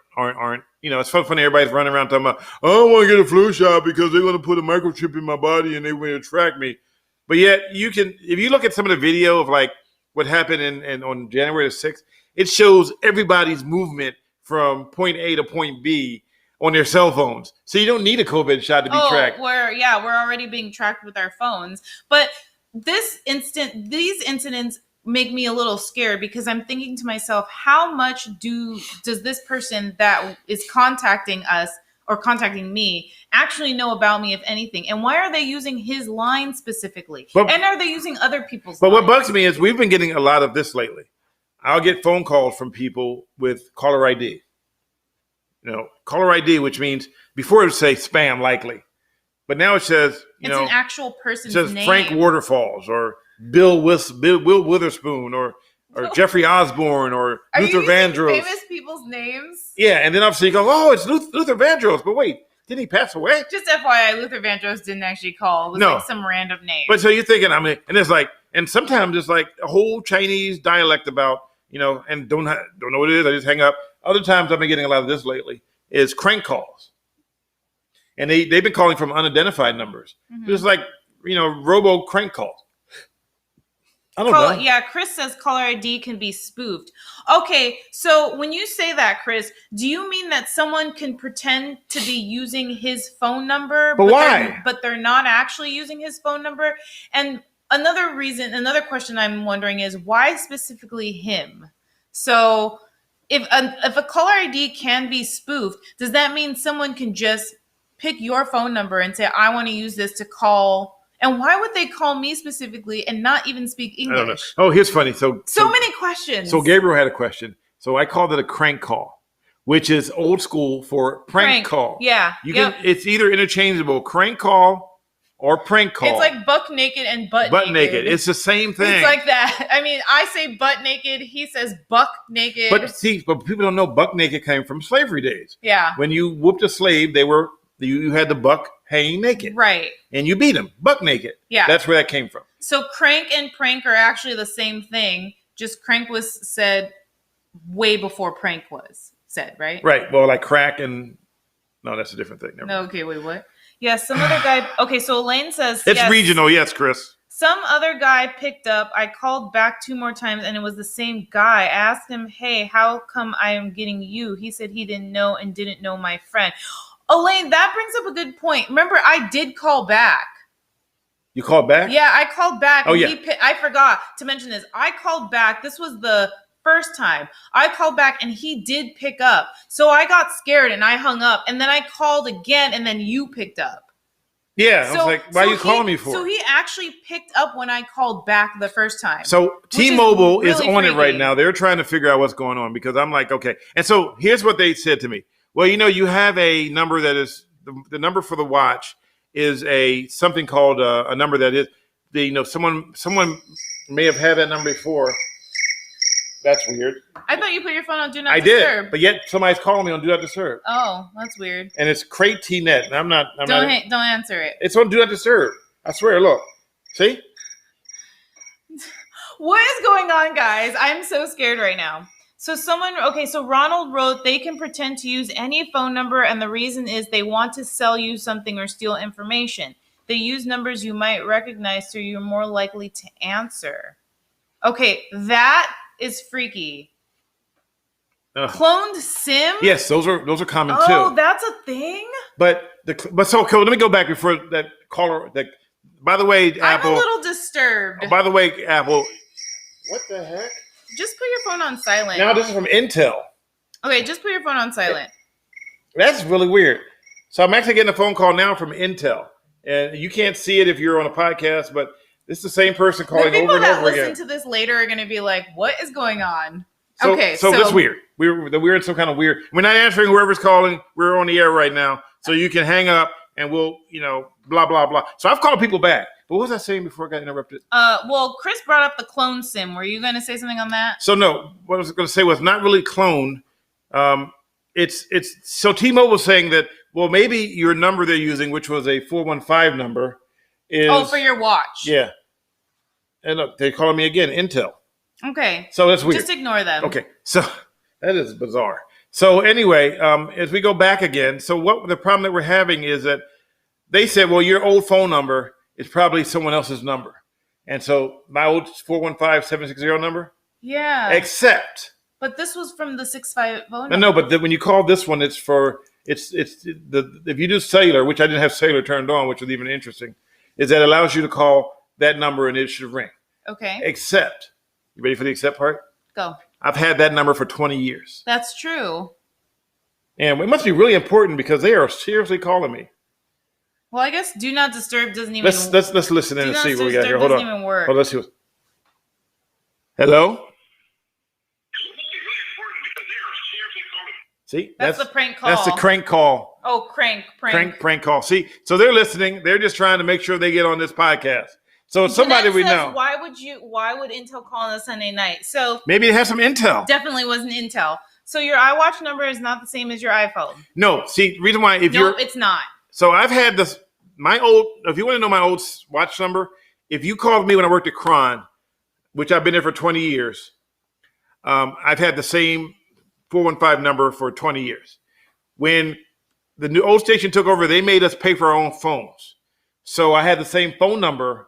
B: It's funny. Everybody's running around talking about, "I don't want to get a flu shot because they're going to put a microchip in my body and they're going to track me." But yet, if you look at some of the video of like what happened on January the 6th, it shows everybody's movement from point A to point B on their cell phones. So you don't need a COVID shot to be tracked.
A: We're already being tracked with our phones. But these incidents make me a little scared because I'm thinking to myself, how much does this person that is contacting us or contacting me actually know about me, if anything? And why are they using his line specifically? And are they using other people's lines?
B: What bugs me is we've been getting a lot of this lately. I'll get phone calls from people with caller ID. Caller ID, which means before it would say spam likely. But now it says,
A: it's an actual person's
B: name. It says
A: name.
B: Frank Waterfalls or Will Witherspoon or Jeffrey Osborne or Luther Vandross.
A: Famous people's names?
B: Yeah, and then obviously you go, "Oh, it's Luther Vandross." But wait, didn't he pass away?
A: Just FYI, Luther Vandross didn't actually call. It was like some random name.
B: But so you're thinking, and it's like, and sometimes it's like a whole Chinese dialect about, and don't know what it is. I just hang up. Other times I've been getting a lot of this lately is crank calls. And they've been calling from unidentified numbers. Mm-hmm. Just like, robo crank calls. I don't know.
A: Yeah, Chris says caller ID can be spoofed. Okay, so when you say that, Chris, do you mean that someone can pretend to be using his phone number?
B: But why?
A: But they're not actually using his phone number? And another question I'm wondering is, why specifically him? So if a caller ID can be spoofed, does that mean someone can just pick your phone number and say, "I want to use this to call"? And why would they call me specifically and not even speak English?
B: I don't know. Oh, here's funny. So
A: many questions.
B: So Gabriel had a question. So I called it a crank call, which is old school for prank call.
A: Yeah.
B: It's either interchangeable, crank call or prank call.
A: It's like buck naked and butt naked.
B: It's the same thing.
A: It's like that. I mean, I say butt naked. He says buck naked.
B: But people don't know buck naked came from slavery days.
A: Yeah.
B: When you whooped a slave, you had the buck hanging naked.
A: Right.
B: And you beat him buck naked.
A: Yeah.
B: That's where that came from.
A: So crank and prank are actually the same thing. Just crank was said way before prank was said, right?
B: Right. Well, like crack and... No, that's a different thing.
A: No, okay, wait, what? Yeah, some other guy... Okay, so Elaine says...
B: It's regional, yes, Chris.
A: Some other guy picked up. I called back 2 more times and it was the same guy. I asked him, hey, how come I am getting you? He said he didn't know and didn't know my friend. Elaine, that brings up a good point. Remember, I did call back.
B: You called back?
A: Yeah, I called back.
B: Oh, yeah.
A: I forgot to mention this. I called back. This was the first time. I called back and he did pick up. So I got scared and I hung up. And then I called again and then you picked up.
B: Yeah, I was like, why are you calling me for?
A: So he actually picked up when I called back the first time.
B: So T-Mobile is on it right now. They're trying to figure out what's going on because I'm like, okay. And so here's what they said to me. Well, you have a number that is the number for the watch is something called a number that is someone may have had that number before. That's weird.
A: I thought you put your phone on Do Not
B: Disturb.
A: I did,
B: but yet somebody's calling me on Do Not Disturb.
A: Oh, that's weird.
B: And it's Crate T-Net. And
A: don't answer it.
B: It's on Do Not Disturb. I swear, look. See?
A: What is going on, guys? I'm so scared right now. So Ronald wrote, they can pretend to use any phone number, and the reason is they want to sell you something or steal information. They use numbers you might recognize, so you're more likely to answer. Okay, that is freaky. Cloned SIM?
B: Yes, those are common too.
A: Oh, that's a thing?
B: But let me go back before that caller. By the way, Apple.
A: I'm a little disturbed.
B: By the way, Apple. What the heck?
A: Just put your phone on silent.
B: Now this is from Intel.
A: Okay, just put your phone on silent.
B: That's really weird. So I'm actually getting a phone call now from Intel. And you can't see it if you're on a podcast, but this is the same person calling over and over again.
A: People that listen to this later are going to be like, what is going on?
B: So that's weird. We're in some kind of weird. We're not answering whoever's calling. We're on the air right now. So you can hang up and we'll, blah, blah, blah. So I've called people back. But what was I saying before I got interrupted?
A: Well, Chris brought up the clone SIM. Were you going to say something on that?
B: So no, what I was going to say was not really cloned. So T-Mobile saying that, well, maybe your number they're using, which was a 415 number, is...
A: Oh, for your watch.
B: Yeah. And look, they're calling me again, Intel.
A: Okay.
B: So that's weird.
A: Just ignore them.
B: Okay. So that is bizarre. So anyway, as we go back again, so what the problem that we're having is that they said, well, your old phone number is probably someone else's number. And so my old 415-760 number?
A: Yeah.
B: Except...
A: But this was from the 65 phone
B: number. No, but when you call this one, it's if you do cellular, which I didn't have cellular turned on, which was even interesting, is that it allows you to call that number and it should ring.
A: Okay.
B: Except, you ready for the except part?
A: Go.
B: I've had that number for 20 years.
A: That's true.
B: And it must be really important because they are seriously calling me.
A: Well, I guess Do Not Disturb doesn't even...
B: Let's listen in and see what we got here. Hold on.
A: Doesn't even work.
B: Hold on, let's see what... Hello? See,
A: that's the prank call.
B: That's the crank call.
A: Oh, prank
B: call. See, so they're listening. They're just trying to make sure they get on this podcast. So somebody we know.
A: Why would Intel call on a Sunday night? So
B: maybe it has some intel.
A: Definitely wasn't Intel. So your iWatch number is not the same as your iPhone.
B: No. See, reason why
A: it's not.
B: So I've had this. If you want to know my old watch number, if you called me when I worked at Cron, which I've been there for 20 years, I've had the same 415 number for 20 years. When the new old station took over, they made us pay for our own phones. So I had the same phone number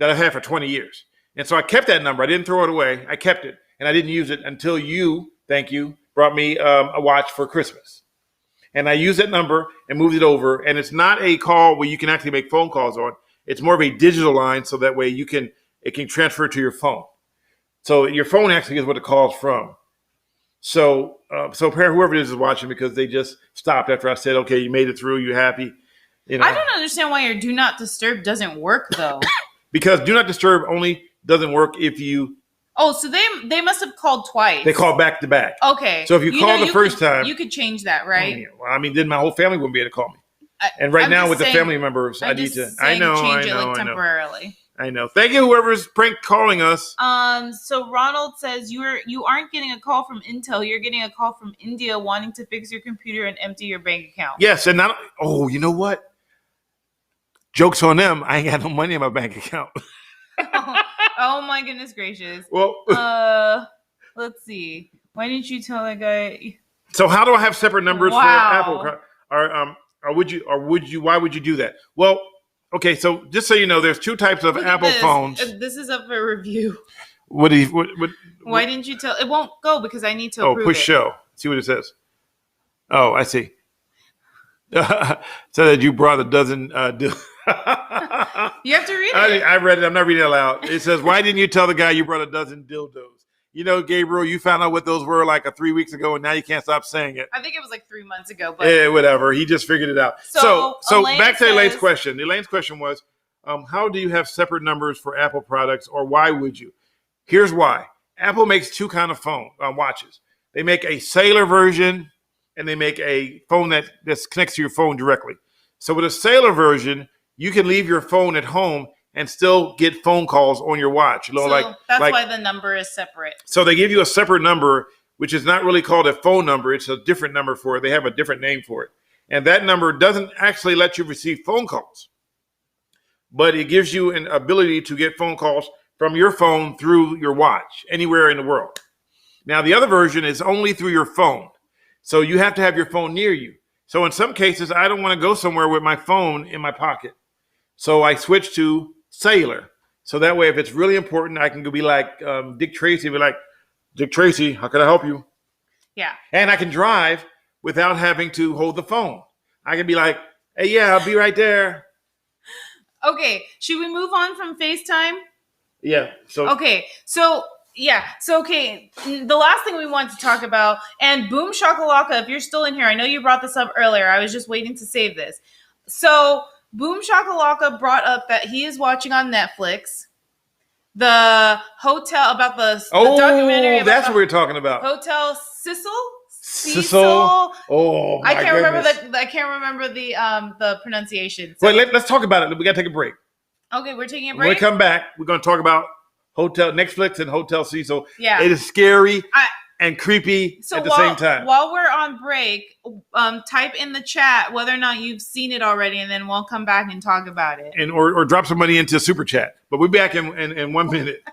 B: that I've had for 20 years. And so I kept that number. I didn't throw it away. I kept it. And I didn't use it until you, thank you, brought me a watch for Christmas. And I used that number and moved it over. And it's not a call where you can actually make phone calls on. It's more of a digital line so that way it can transfer to your phone. So your phone actually is what the call's from. So apparently whoever it is watching because they just stopped after I said, okay, you made it through, you happy. I
A: don't understand why your Do Not Disturb doesn't work though.
B: Because Do Not Disturb only doesn't work if you...
A: Oh, so they must have called twice.
B: They called back to back.
A: Okay.
B: So if you call the first time...
A: You could change that, right?
B: Yeah. Well, then my whole family wouldn't be able to call me. And right now with the family members, I need to... I know.
A: Change it temporarily.
B: I know. Thank you, whoever's prank calling us.
A: So Ronald says you aren't getting a call from Intel. You're getting a call from India wanting to fix your computer and empty your bank account.
B: Yes, and not. Oh, you know what? Joke's on them. I ain't got no money in my bank account.
A: Oh my goodness gracious.
B: Well,
A: let's see. Why didn't you tell that guy?
B: So how do I have separate numbers for Apple? Or would you? Why would you do that? Well, Okay, so just so you know, there's two types of Apple phones.
A: This is up for review.
B: What?
A: Why didn't you tell? It won't go because I need to approve
B: push show. See what it says. Oh, I see. So that you brought a dozen.
A: You have to read it.
B: I read it. I'm not reading it aloud. It says, "Why didn't you tell the guy you brought a dozen dildos?" You know, Gabriel, you found out what those were like 3 weeks ago, and now you can't stop saying it.
A: I think it was like 3 months ago. But
B: yeah, whatever. He just figured it out. So back to Elaine's question. Elaine's question was, how do you have separate numbers for Apple products, or why would you? Here's why. Apple makes two kind of phone watches. They make a sailor version, and they make a phone that connects to your phone directly. So with a sailor version, you can leave your phone at home and still get phone calls on your watch.
A: So that's why the number is separate.
B: So they give you a separate number, which is not really called a phone number. It's a different number for it. They have a different name for it. And that number doesn't actually let you receive phone calls, but it gives you an ability to get phone calls from your phone through your watch anywhere in the world. Now, the other version is only through your phone. So you have to have your phone near you. So in some cases, I don't want to go somewhere with my phone in my pocket. So I switch to Sailor. So that way, if it's really important, I can go be like Dick Tracy, Dick Tracy, how can I help you?
A: Yeah.
B: And I can drive without having to hold the phone. I can be like, hey, yeah, I'll be right there.
A: Okay. Should we move on from FaceTime?
B: Yeah.
A: Okay. The last thing we want to talk about, and Boom Shakalaka, if you're still in here, I know you brought this up earlier. I was just waiting to save this. So Boom Shakalaka brought up that he is watching on Netflix the hotel about the documentary. About
B: that's what we're talking about.
A: Hotel Cecil.
B: Oh, my goodness.
A: I can't remember the pronunciation.
B: So, wait, let's talk about it. We got to take a break.
A: Okay, we're taking a break.
B: When we come back, we're going to talk about Netflix and Hotel Cecil.
A: Yeah,
B: it is scary and creepy at the same time.
A: While we're on break, type in the chat whether or not you've seen it already, and then we'll come back and talk about it.
B: And or drop some money into Super Chat. But we'll be back in 1 minute.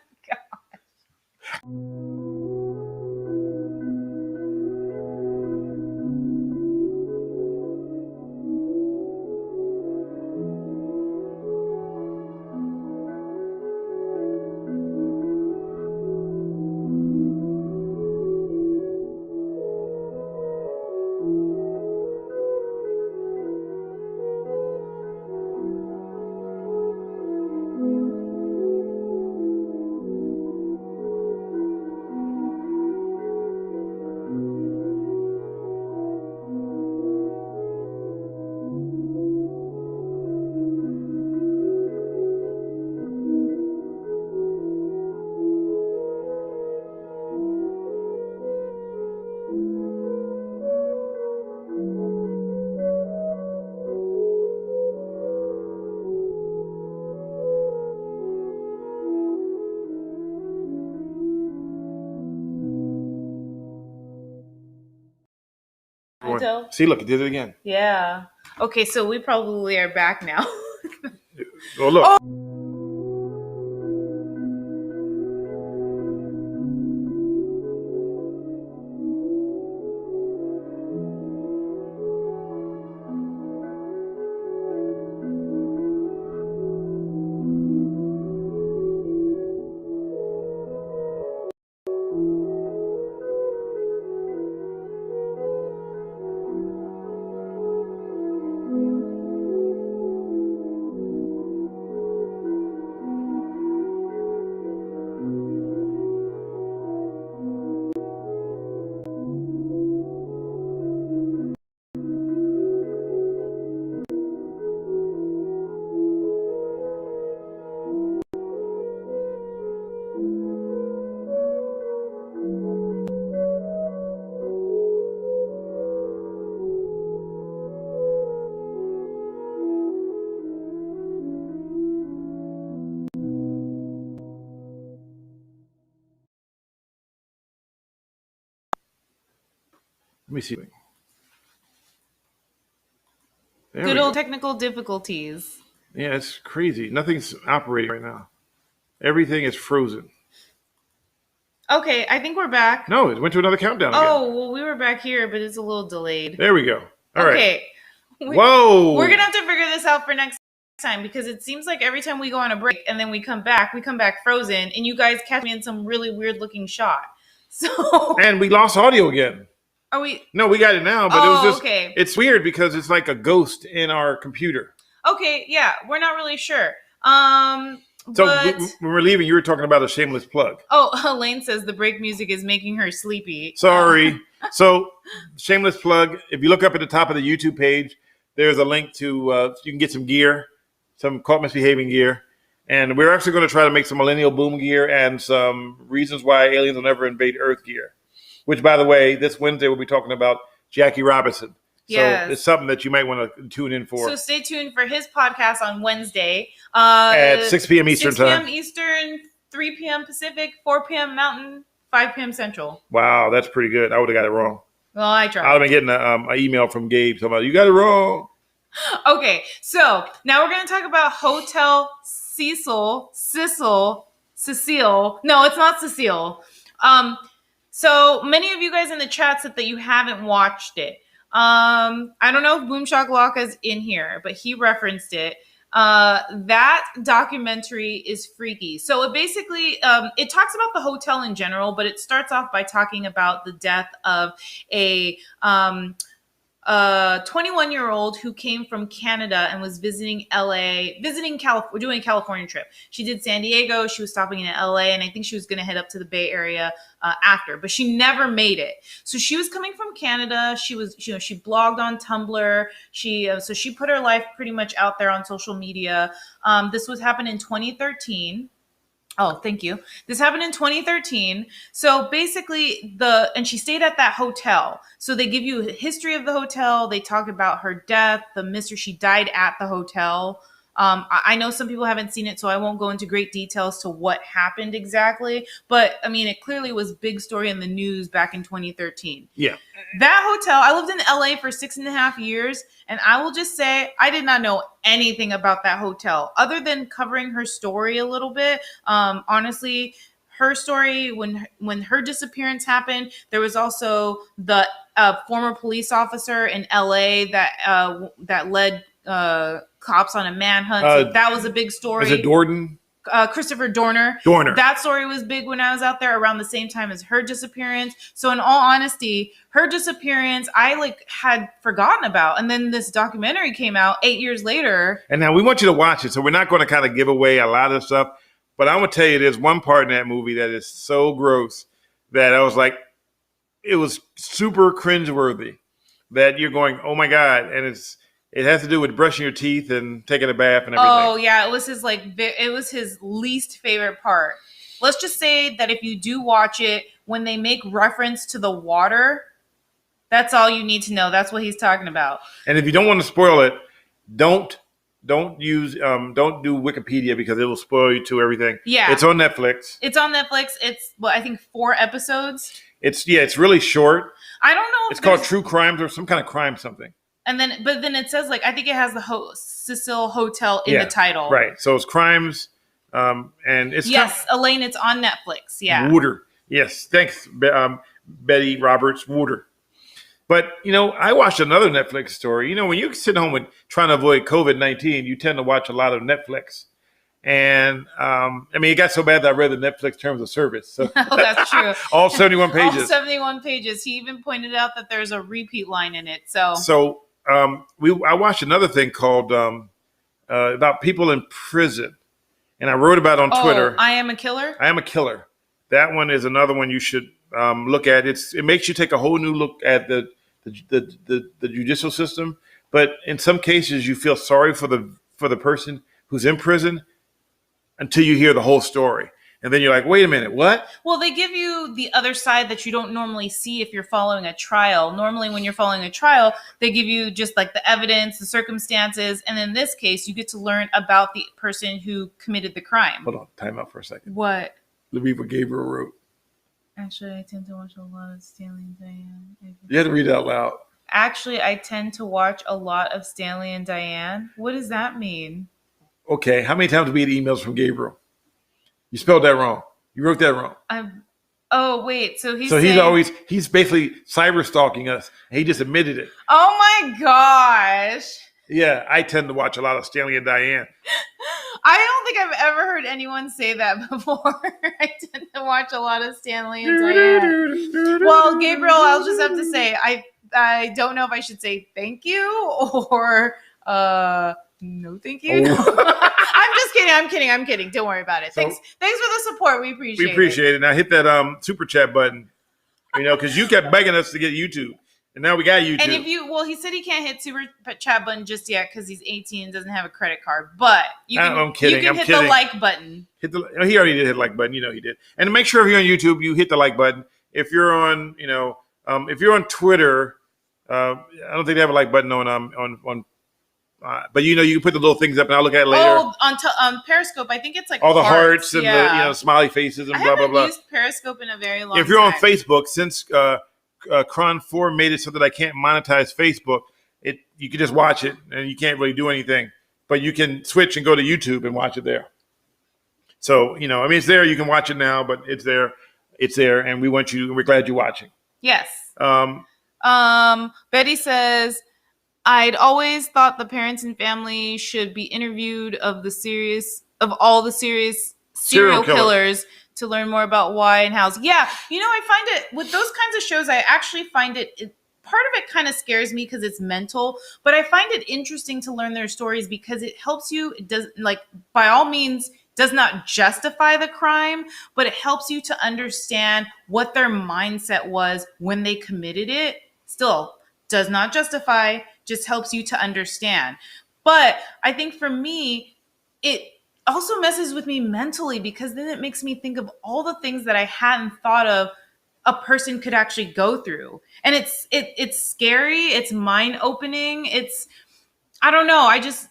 B: See, look, it did it again.
A: Yeah. Okay, so we probably are back now.
B: Oh, look. Oh. Let me see.
A: Good old technical difficulties.
B: Yeah, it's crazy. Nothing's operating right now. Everything is frozen.
A: Okay, I think we're back.
B: No, it went to another countdown again.
A: Oh, well, we were back here, but it's a little delayed.
B: There we go. All right.
A: Okay.
B: Whoa.
A: We're going to have to figure this out for next time, because it seems like every time we go on a break and then we come back frozen, and you guys catch me in some really weird looking shot. So
B: and we lost audio again.
A: Are we?
B: No, we got it now, but it was just
A: okay.
B: It's weird because it's like a ghost in our computer.
A: Okay, yeah, we're not really sure.
B: So when we're leaving, you were talking about a shameless plug.
A: Oh, Elaine says the break music is making her sleepy.
B: Sorry. So shameless plug. If you look up at the top of the YouTube page, there's a link to you can get some gear, some caught misbehaving gear. And we're actually going to try to make some millennial boom gear and some reasons why aliens will never invade Earth gear. Which, by the way, this Wednesday we'll be talking about Jackie Robinson.
A: Yes.
B: So it's something that you might want to tune in for.
A: So stay tuned for his podcast on Wednesday.
B: At 6 p.m. Eastern
A: 6 p.m.
B: time.
A: Eastern, 3 p.m. Pacific, 4 p.m. Mountain, 5 p.m. Central.
B: Wow, that's pretty good. I would have got it wrong.
A: Well, I tried.
B: I would have been getting an email from Gabe talking about, you got it wrong.
A: Okay, so now we're going to talk about Hotel Cecile. No, it's not Cecile. So many of you guys in the chat said that you haven't watched it. I don't know if Boomshock Laka's in here, but he referenced it. That documentary is freaky. So it basically, it talks about the hotel in general, but it starts off by talking about the death of a 21-year-old who came from Canada and was visiting California, doing a California trip. She did San Diego. She was stopping in LA, and I think she was going to head up to the Bay Area after, but she never made it. So she was coming from Canada. She was, she blogged on Tumblr. So she put her life pretty much out there on social media. This was happened in 2013. Oh, thank you. This happened in 2013. So basically and she stayed at that hotel. So they give you a history of the hotel. They talk about her death, the mystery. She died at the hotel. I know some people haven't seen it, so I won't go into great details to what happened exactly. But I mean, it clearly was big story in the news back in 2013.
B: Yeah.
A: That hotel, I lived in LA for 6.5 years, and I will just say I did not know anything about that hotel other than covering her story a little bit. Honestly, her story, when her disappearance happened, there was also the former police officer in LA that led cops on a manhunt. So that was a big story.
B: Is it Dorton?
A: Christopher Dorner. That story was big when I was out there around the same time as her disappearance. So in all honesty, her disappearance, I had forgotten about. And then this documentary came out 8 years later.
B: And now we want you to watch it. So we're not going to kind of give away a lot of stuff. But I'm going to tell you, there's one part in that movie that is so gross that I was like, it was super cringeworthy that you're going, oh my God. And it has to do with brushing your teeth and taking a bath and everything.
A: Oh yeah, it was his least favorite part. Let's just say that if you do watch it, when they make reference to the water, that's all you need to know. That's what he's talking about.
B: And if you don't want to spoil it, don't do Wikipedia because it will spoil you to everything.
A: Yeah,
B: it's on Netflix.
A: It's I think 4 episodes.
B: It's really short.
A: I don't know.
B: It's called True Crimes or some kind of crime something.
A: And then it says I think it has the Cecile Hotel in the title.
B: Right. So it's crimes, and it's
A: Elaine. It's on Netflix. Yeah.
B: Water. Yes. Thanks, Betty Roberts. Water. But I watched another Netflix story. When you sit home and trying to avoid COVID-19, you tend to watch a lot of Netflix. And it got so bad that I read the Netflix terms of service. So
A: oh, that's true.
B: All 71 pages.
A: All 71 pages. He even pointed out that there's a repeat line in it.
B: So I watched another thing called about people in prison, and I wrote about it on Twitter.
A: I Am a Killer?
B: I Am a Killer. That one is another one you should look at. It makes you take a whole new look at the judicial system, but in some cases you feel sorry for the person who's in prison until you hear the whole story. And then you're like, wait a minute, what?
A: Well, they give you the other side that you don't normally see if you're following a trial. Normally, when you're following a trial, they give you just the evidence, the circumstances. And in this case, you get to learn about the person who committed the crime.
B: Hold on, time out for a second.
A: What?
B: Let me read what Gabriel wrote.
A: Actually, I tend to watch a lot of Stanley and Diane.
B: You had to read it out loud.
A: Actually, I tend to watch a lot of Stanley and Diane. What does that mean?
B: Okay, how many times did we get emails from Gabriel? You spelled that wrong. You wrote that wrong.
A: Oh, wait. So he's
B: basically cyber stalking us. And he just admitted it.
A: Oh my gosh.
B: Yeah, I tend to watch a lot of Stanley and Diane.
A: I don't think I've ever heard anyone say that before. I tend to watch a lot of Stanley and Diane. Well, Gabriel, I'll just have to say, I don't know if I should say thank you or no thank you. Oh. I'm kidding. Don't worry about it. Thanks for the support. We appreciate it.
B: Now hit that super chat button, because you kept begging us to get YouTube. And now we got YouTube.
A: And he said he can't hit super chat button just yet because he's 18 and doesn't have a credit card. But
B: I'm kidding.
A: You can hit the like button.
B: He already did hit the like button. He did. And to make sure if you're on YouTube, you hit the like button. If you're on, if you're on Twitter, I don't think they have a like button on. But you can put the little things up, and I'll look at it later.
A: Oh, on Periscope, I think it's like
B: all the hearts and the smiley faces and blah blah blah.
A: I haven't used Periscope in a very long time.
B: If you're on Facebook, since Cron 4 made it so that I can't monetize Facebook, you can just watch it and you can't really do anything, but you can switch and go to YouTube and watch it there. So it's there. You can watch it now, but it's there, and we're glad you're watching.
A: Yes. Betty says, I'd always thought the parents and family should be interviewed of all the serious serial killers to learn more about why and how. Yeah, I find it with those kinds of shows. I actually find it part of it kind of scares me because it's mental, but I find it interesting to learn their stories because it helps you. It does, by all means, does not justify the crime, but it helps you to understand what their mindset was when they committed it. Still does not justify, just helps you to understand. But I think for me, it also messes with me mentally because then it makes me think of all the things that I hadn't thought of a person could actually go through. And it's scary. It's mind opening. I don't know. I just,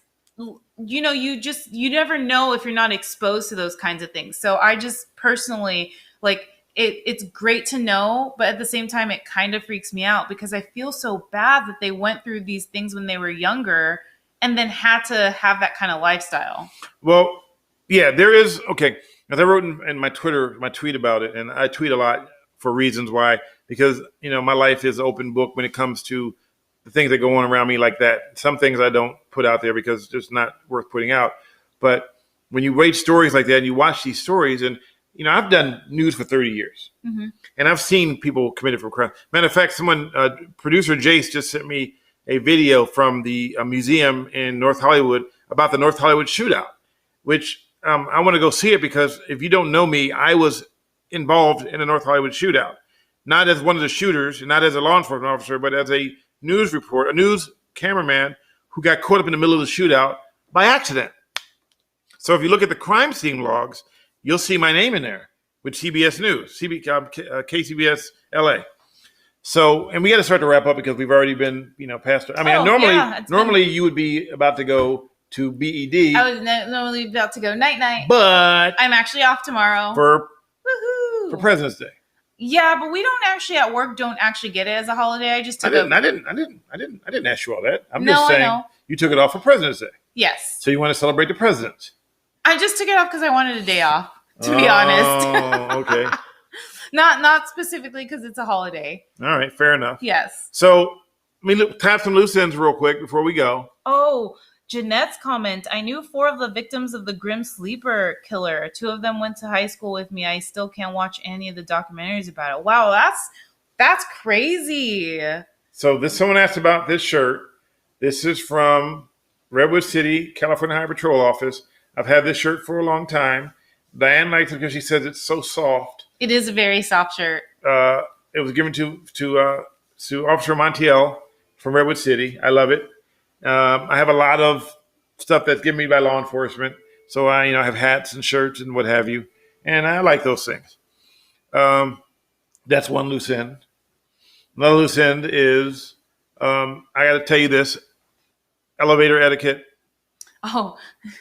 A: you never know if you're not exposed to those kinds of things. So I just personally it's great to know, but at the same time, it kind of freaks me out because I feel so bad that they went through these things when they were younger and then had to have that kind of lifestyle.
B: Well, yeah, there is. Okay. As I wrote in my tweet about it, and I tweet a lot for reasons why, because, my life is open book when it comes to the things that go on around me like that. Some things I don't put out there because it's just not worth putting out. But when you read stories like that and you watch these stories, and, I've done news for 30 years, mm-hmm. and I've seen people committed for crime. Matter of fact, producer Jace just sent me a video from the museum in North Hollywood about the North Hollywood shootout, which I want to go see it because if you don't know me, I was involved in the North Hollywood shootout, not as one of the shooters, not as a law enforcement officer, but as a news cameraman who got caught up in the middle of the shootout by accident. So if you look at the crime scene logs, you'll see my name in there with CBS News, KCBS LA. So, and we got to start to wrap up because we've already been, past. I mean, normally you would be about to go to BED.
A: I was normally about to go night,
B: but
A: I'm actually off tomorrow
B: for President's Day.
A: Yeah, but we don't actually at work don't actually get it as a holiday. I just took
B: I didn't ask you all that. I'm just saying you took it off for President's Day.
A: Yes.
B: So you want to celebrate the president?
A: I just took it off because I wanted a day off, to be honest.
B: Oh, okay.
A: Not specifically because it's a holiday.
B: All right, fair enough.
A: Yes.
B: So, tap some loose ends real quick before we go.
A: Oh, Jeanette's comment. I knew 4 of the victims of the Grim Sleeper killer. 2 of them went to high school with me. I still can't watch any of the documentaries about it. Wow, that's crazy.
B: So someone asked about this shirt. This is from Redwood City, California Highway Patrol Office. I've had this shirt for a long time. Diane likes it because she says it's so soft.
A: It is a very soft shirt.
B: It was given to Officer Montiel from Redwood City. I love it. I have a lot of stuff that's given me by law enforcement. So I have hats and shirts and what have you. And I like those things. That's one loose end. Another loose end is, I got to tell you this, elevator etiquette.
A: Oh.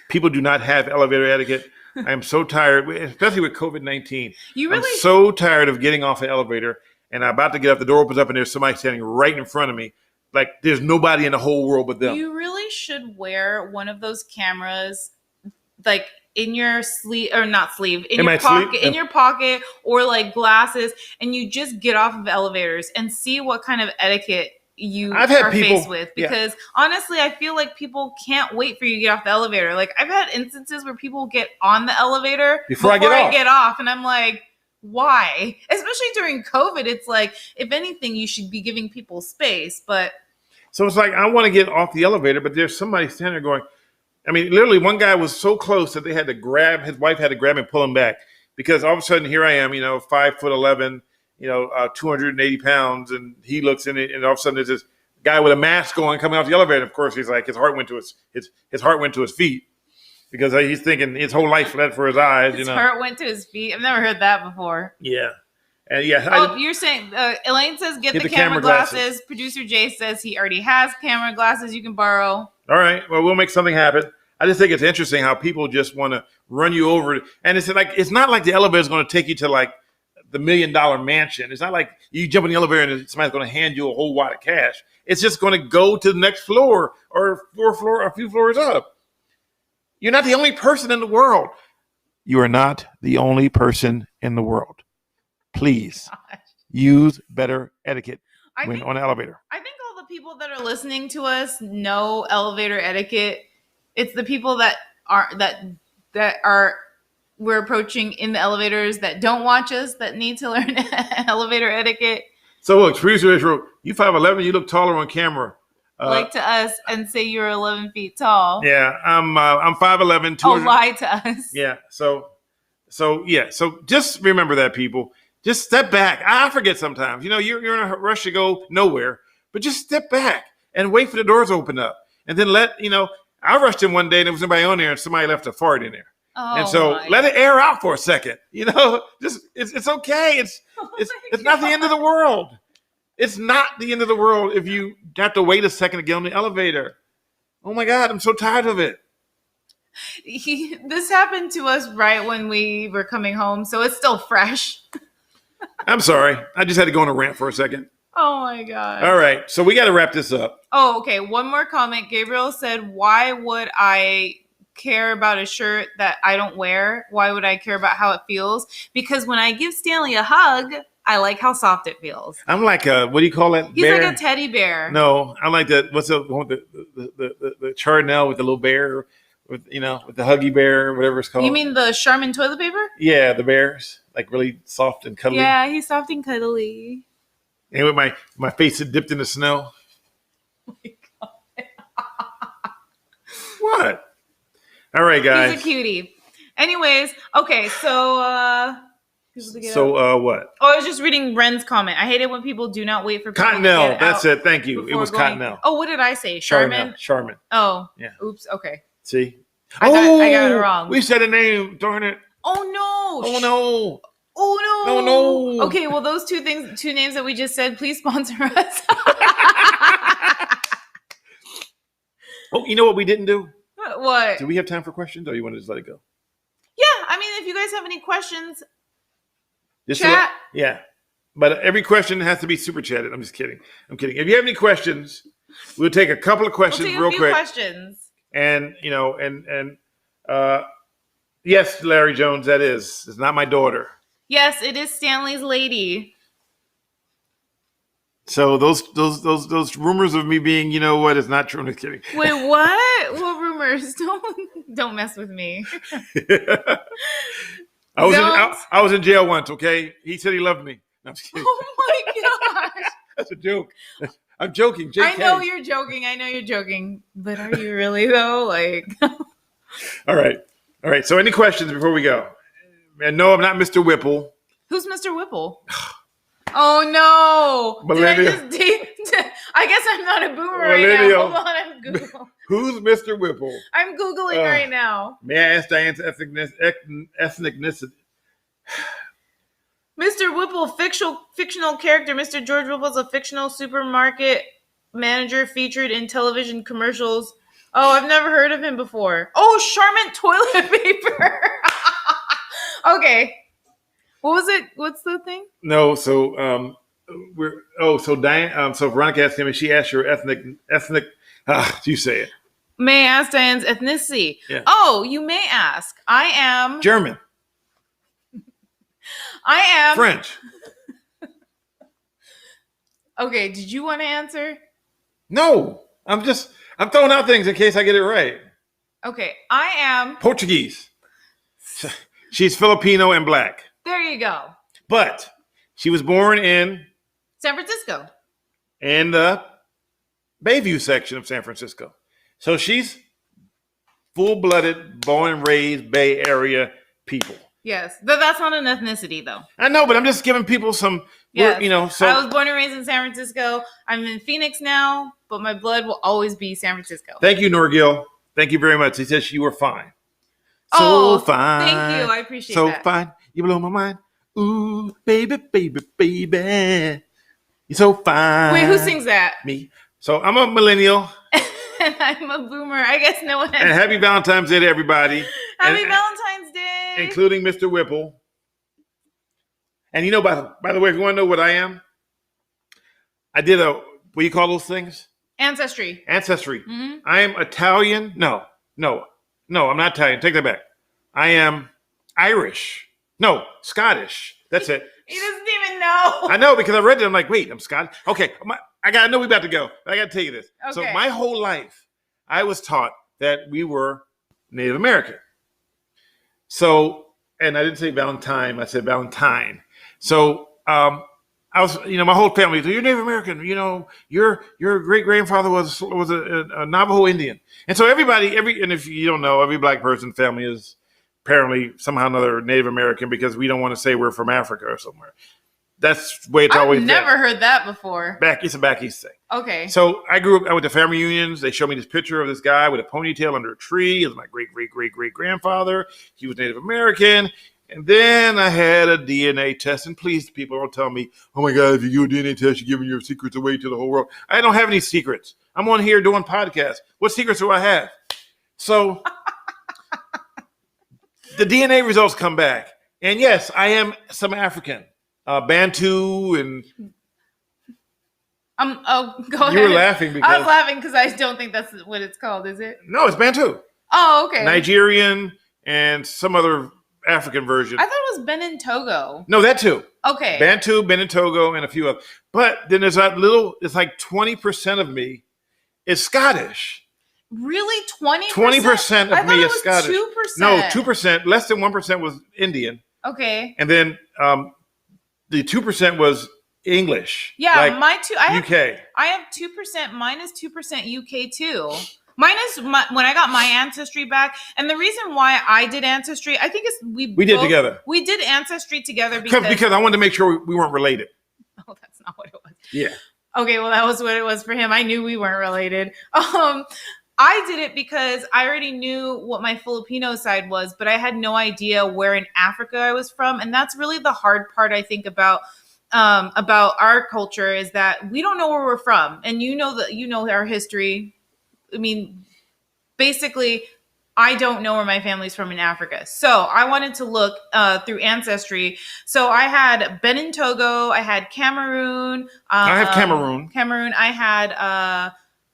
B: People do not have elevator etiquette. I am so tired, especially with COVID-19. I'm so tired of getting off an elevator and I'm about to get up. The door opens up and there's somebody standing right in front of me. Like there's nobody in the whole world but them.
A: You really should wear one of those cameras, like in your sleeve or not sleeve, in your pocket, or like glasses, and you just get off of elevators and see what kind of etiquette
B: I've had people
A: faced with, because honestly, I feel like people can't wait for you to get off the elevator. Like, I've had instances where people get on the elevator before I get off, and I'm like, why? Especially during COVID, it's like, if anything, you should be giving people space. But
B: so it's like, I want to get off the elevator, but there's somebody standing there going, I mean, literally, one guy was so close that his wife had to grab him and pull him back, because all of a sudden, here I am, 5'11", 280 pounds, and he looks in it, and all of a sudden, there's this guy with a mask on coming off the elevator. Of course, he's like, his heart went to his feet, because he's thinking his whole life fled for his eyes.
A: His heart went to his feet. I've never heard that before.
B: Yeah. And
A: you're saying Elaine says get the camera glasses. Producer Jay says he already has camera glasses you can borrow.
B: All right. Well, we'll make something happen. I just think it's interesting how people just want to run you over. And it's not like the elevator is going to take you to like the $1 million mansion. It's not like you jump in the elevator and somebody's going to hand you a whole wad of cash. It's just going to go to the next floor or a few floors up. You're not the only person in the world. You are not the only person in the world. Please use better etiquette on an elevator.
A: I think all the people that are listening to us know elevator etiquette. It's the people that we're approaching in the elevators that don't watch us that need to learn elevator etiquette.
B: So look, producer Israel, you 5'11", you look taller on camera.
A: Like to us and say you're 11 feet tall.
B: Yeah, I'm 5'11".
A: Oh, lie to us.
B: Yeah. So just remember that, people. Just step back. I forget sometimes. You're in a rush to go nowhere, but just step back and wait for the doors to open up, and then I rushed in one day and there was somebody on there and somebody left a fart in there.
A: Oh,
B: and so let it air out for a second. Just it's okay. It's not the end of the world. It's not the end of the world if you have to wait a second to get on the elevator. Oh my God, I'm so tired of it.
A: This happened to us right when we were coming home, so it's still fresh.
B: I'm sorry. I just had to go on a rant for a second.
A: Oh my God.
B: All right. So we got to wrap this up.
A: Oh, okay. One more comment. Gabriel said, why would I care about a shirt that I don't wear? Why would I care about how it feels? Because when I give Stanley a hug, I like how soft it feels.
B: I'm like what do you call that?
A: He's bear? Like a teddy bear.
B: No, I'm like that. What's the Chardonnay with the little bear, with the Huggy Bear, whatever it's called.
A: You mean the Charmin toilet paper?
B: Yeah, the bears, like really soft and cuddly.
A: Yeah, he's soft and cuddly.
B: And with my face dipped in the snow.
A: Oh my God.
B: What? All right, guys.
A: He's a cutie. Anyways, okay, so
B: what?
A: Oh, I was just reading Ren's comment. I hate it when people do not wait for people
B: Cottonelle.
A: To get
B: That's
A: out
B: it. Thank you. It was Cottonelle.
A: Oh, what did I say? Charmin?
B: Charmin.
A: Oh.
B: Yeah.
A: Oops. Okay.
B: See?
A: I got it wrong.
B: We said a name. Darn it.
A: Oh, no.
B: Oh, no.
A: Oh, no.
B: No.
A: Okay, well, those two names that we just said, please sponsor us.
B: Oh, you know what we didn't do?
A: What?
B: Do we have time for questions, or you want to just let it go?
A: Yeah, I mean, if you guys have any questions,
B: just
A: chat.
B: Yeah, but every question has to be super chatted. I'm just kidding. I'm kidding. If you have any questions, we'll take a couple of questions real quick.
A: Questions.
B: And yes, Larry Jones, that is. It's not my daughter.
A: Yes, it is Stanley's lady.
B: So those rumors of me being, is not true. I'm just kidding.
A: Wait, what? What rumors? Don't mess with me.
B: I was in jail once. Okay, he said he loved me. No, I'm just kidding.
A: Oh my gosh,
B: that's a joke. I'm joking. JK.
A: I know you're joking. But are you really though? Like.
B: All right. So, any questions before we go? And no, I'm not Mr. Whipple.
A: Who's Mr. Whipple? Oh no!
B: Millennial.
A: I guess I'm not a boomer right now. Hold on, I'm Googling.
B: Who's Mr. Whipple?
A: I'm Googling right now.
B: May I ask Diane's ethnicity?
A: Mr. Whipple, fictional character. Mr. George Whipple is a fictional supermarket manager featured in television commercials. Oh, I've never heard of him before. Oh, Charmin toilet paper. Okay. What was it? What's the thing?
B: No, so Diane. So Veronica asked him, and she asked your ethnic. You say it.
A: May I ask Diane's ethnicity?
B: Yeah.
A: Oh, you may ask. I am
B: German.
A: I am
B: French.
A: Okay. Did you want to answer?
B: No, I'm throwing out things in case I get it right.
A: Okay, I am
B: Portuguese. She's Filipino and black.
A: There you go.
B: But she was born in
A: San Francisco.
B: In the Bayview section of San Francisco. So she's full-blooded, born and raised Bay Area people.
A: Yes, but that's not an ethnicity, though.
B: I know, but I'm just giving people some,
A: yes.
B: So
A: I was born and raised in San Francisco. I'm in Phoenix now, but my blood will always be San Francisco.
B: Thank you, Norgil. Thank you very much. He says you were fine. So fine.
A: Thank you. I appreciate that.
B: So fine. You blow my mind. Ooh, baby, baby, baby. You're so fine.
A: Wait, who sings that?
B: Me. So I'm a millennial.
A: And I'm a boomer. I guess no one has.
B: And happy Valentine's Day to everybody.
A: Happy Valentine's Day.
B: Including Mr. Whipple. And you know, by the way, if you want to know what I am, I did what do you call those things?
A: Ancestry.
B: Mm-hmm. I am Italian. No, I'm not Italian. Take that back. I am Irish. No, Scottish. That's it.
A: He doesn't even know.
B: I know because I read it. I'm like, wait, I'm Scottish. Okay, I gotta know we about to go. I gotta tell you this.
A: Okay.
B: So my whole life, I was taught that we were Native American. So, and I didn't say Valentine. I said Valentine. So, I was, my whole family. You're Native American. Your great grandfather was a Navajo Indian. And so and if you don't know, every black person family is apparently somehow another Native American because we don't want to say we're from Africa or somewhere. That's the way it's always been.
A: I've never heard that before.
B: It's a back east thing.
A: Okay.
B: So I went to family reunions. They showed me this picture of this guy with a ponytail under a tree. It was my great grandfather. He was Native American. And then I had a DNA test. And please, people don't tell me, oh my God, if you do a DNA test, you're giving your secrets away to the whole world. I don't have any secrets. I'm on here doing podcasts. What secrets do I have? So the DNA results come back. And yes, I am some African. Bantu and...
A: go ahead.
B: You were laughing because...
A: I was laughing because I don't think that's what it's called, is it?
B: No, it's Bantu.
A: Oh, okay.
B: Nigerian and some other African version.
A: I thought it was Benin Togo.
B: No, that too.
A: Okay.
B: Bantu, Benin Togo, and a few others. But then there's it's like 20% of me is Scottish.
A: Really? 20%?
B: 20% of me is Scottish.
A: 2%.
B: No, 2%. Less than 1% was Indian.
A: Okay.
B: And then the 2% was English.
A: Yeah,
B: like UK.
A: I have 2%. Mine is 2% UK too. Mine is when I got my ancestry back, and the reason why I did ancestry, I think we
B: did together.
A: We did ancestry together because
B: I wanted to make sure we weren't related.
A: Oh, that's not what it was.
B: Yeah.
A: Okay, well that was what it was for him. I knew we weren't related. I did it because I already knew what my Filipino side was, but I had no idea where in Africa I was from, and that's really the hard part I think about our culture is that we don't know where we're from, and you know our history. I mean, basically, I don't know where my family's from in Africa. So I wanted to look through Ancestry. So I had Benin Togo. I had Cameroon.
B: I have Cameroon.
A: I had,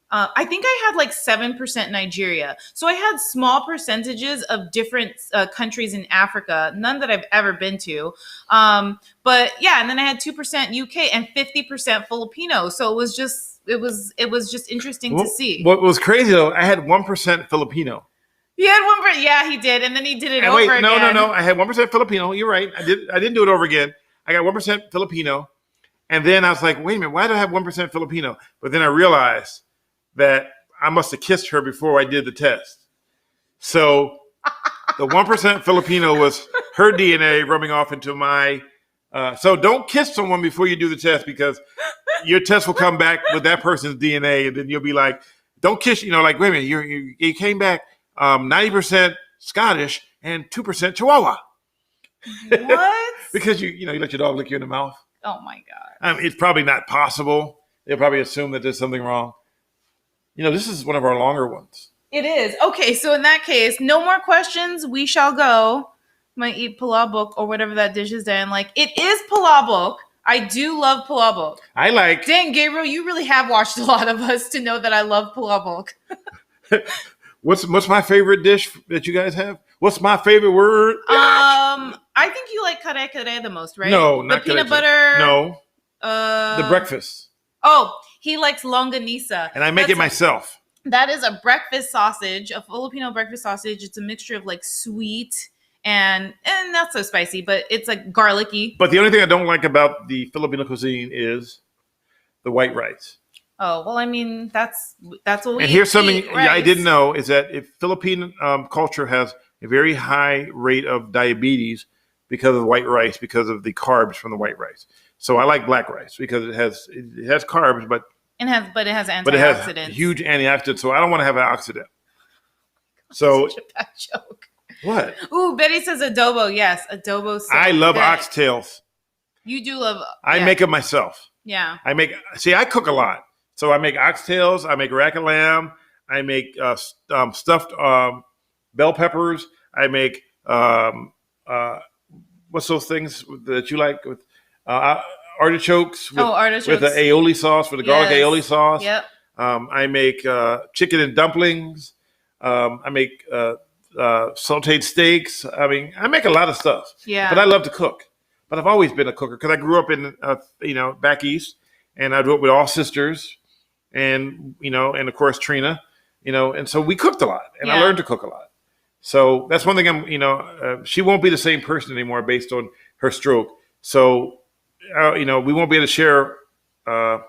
A: I think I had like 7% Nigeria. So I had small percentages of different countries in Africa, none that I've ever been to. But yeah, and then I had 2% UK and 50% Filipino. So it was just interesting to see.
B: What was crazy though, I had 1% Filipino.
A: He had 1%. Yeah, he did, and then he did it over again.
B: No. I had 1% Filipino. You're right. I didn't do it over again. I got 1% Filipino, and then I was like, wait a minute, why do I have 1% Filipino? But then I realized that I must have kissed her before I did the test. So the 1% Filipino was her DNA rubbing off into my. So don't kiss someone before you do the test because your test will come back with that person's DNA, and then you'll be like, don't kiss. Like wait a minute, you came back 90% Scottish and 2% Chihuahua.
A: What?
B: Because you let your dog lick you in the mouth.
A: Oh my God.
B: I mean, it's probably not possible. They'll probably assume that there's something wrong. This is one of our longer ones.
A: It is. Okay, so in that case, no more questions. We shall go. Might eat palabok or whatever that dish is, Diane. Like, it is palabok. I do love palabok.
B: I like...
A: Dang, Gabriel, you really have watched a lot of us to know that I love palabok.
B: What's my favorite dish that you guys have? What's my favorite word?
A: I think you like kare-kare the most, right?
B: No, not
A: the peanut
B: kare-kare.
A: butter.
B: No. The breakfast.
A: Oh, He likes longanisa.
B: And I make it myself.
A: That is a breakfast sausage, a Filipino breakfast sausage. It's a mixture of like sweet and not so spicy, but it's like garlicky.
B: But the only thing I don't like about the Filipino cuisine is the white rice.
A: Oh, well, I mean, that's what we eat.
B: And here's something I didn't know is that if Philippine culture has a very high rate of diabetes because of white rice, because of the carbs from the white rice. So I like black rice because it has carbs, but it has antioxidants. But it has huge antioxidants, so I don't want to have an oxidant. So
A: such a bad joke.
B: What?
A: Ooh, Betty says adobo. Yes, adobo. So
B: I love oxtails.
A: You do love.
B: I make them myself.
A: Yeah.
B: I cook a lot. So I make oxtails. I make rack of lamb. I make stuffed bell peppers. I make what's those things that you like with artichokes?
A: Artichokes
B: with the aioli sauce, with the garlic aioli sauce.
A: Yep.
B: I make chicken and dumplings. I make sauteed steaks. I mean, I make a lot of stuff.
A: Yeah.
B: But I love to cook. But I've always been a cooker because I grew up in back east, and I grew up with all sisters, and and of course Trina, and so we cooked a lot, and I learned to cook a lot. So that's one thing she won't be the same person anymore based on her stroke. So we won't be able to share. I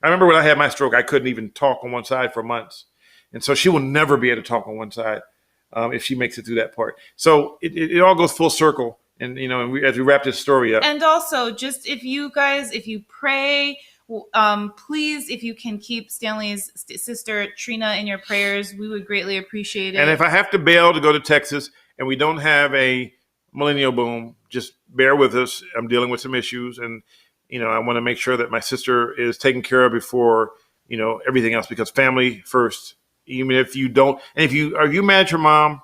B: remember when I had my stroke, I couldn't even talk on one side for months, and so she will never be able to talk on one side if she makes it through that part. So it all goes full circle. And, as we wrap this story up.
A: And also, just if you pray, please, if you can keep Stanley's sister Trina in your prayers, we would greatly appreciate it.
B: And if I have to bail to go to Texas and we don't have a millennial boom, just bear with us. I'm dealing with some issues. And, I want to make sure that my sister is taken care of before, everything else, because family first, even if you don't. And are you mad at your mom?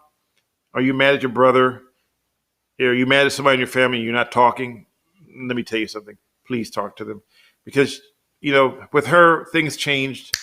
B: Are you mad at your brother? Are you mad at somebody in your family and you're not talking? Let me tell you something. Please talk to them. Because, with her, things changed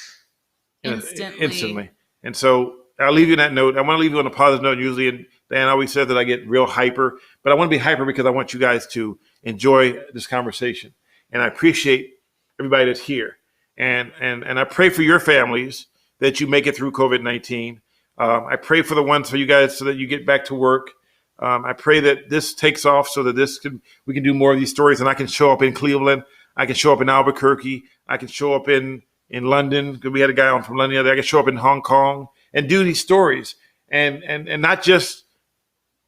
B: instantly. And so I'll leave you on that note. I want to leave you on a positive note. Usually, and Diane always says that I get real hyper. But I want to be hyper because I want you guys to enjoy this conversation. And I appreciate everybody that's here. And I pray for your families that you make it through COVID-19. I pray for the ones for you guys so that you get back to work. I pray that this takes off so that we can do more of these stories, and I can show up in Cleveland. I can show up in Albuquerque. I can show up in London, because we had a guy on from London the other day. I can show up in Hong Kong and do these stories, and not just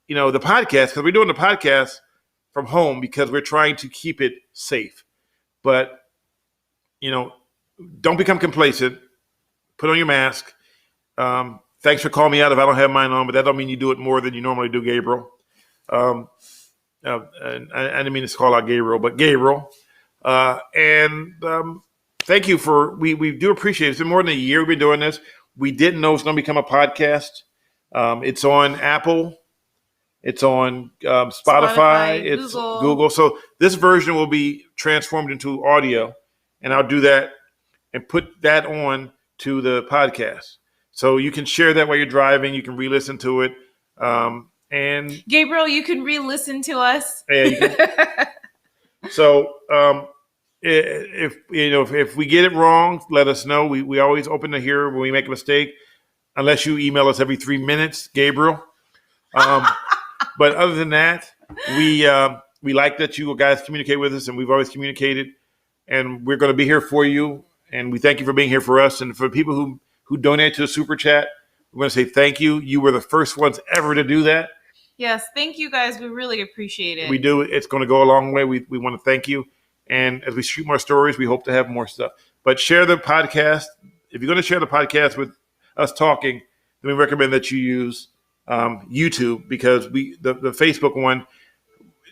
B: the podcast, because we're doing the podcast from home because we're trying to keep it safe. But don't become complacent. Put on your mask. Thanks for calling me out if I don't have mine on, but that don't mean you do it more than you normally do, Gabriel. I didn't mean to call out Gabriel, but Gabriel. Thank you we do appreciate it. It's been more than a year we've been doing this. We didn't know it's going to become a podcast. It's on Apple. It's on Spotify. It's Google. So this version will be transformed into audio, and I'll do that and put that on to the podcast. So you can share that while you're driving. You can re-listen to it. And
A: Gabriel, you can re-listen to us.
B: Yeah, you can. So if we get it wrong, let us know. We always open to hear when we make a mistake, unless you email us every 3 minutes, Gabriel. But other than that, we like that you guys communicate with us, and we've always communicated. And we're going to be here for you. And we thank you for being here for us. And for people who donate to the Super Chat, we're going to say thank you. You were the first ones ever to do that.
A: Yes, thank you guys. We really appreciate it.
B: We do. It's going to go a long way. We want to thank you. And as we shoot more stories, we hope to have more stuff. But share the podcast. If you're going to share the podcast with us talking, then we recommend that you use YouTube, because the Facebook one,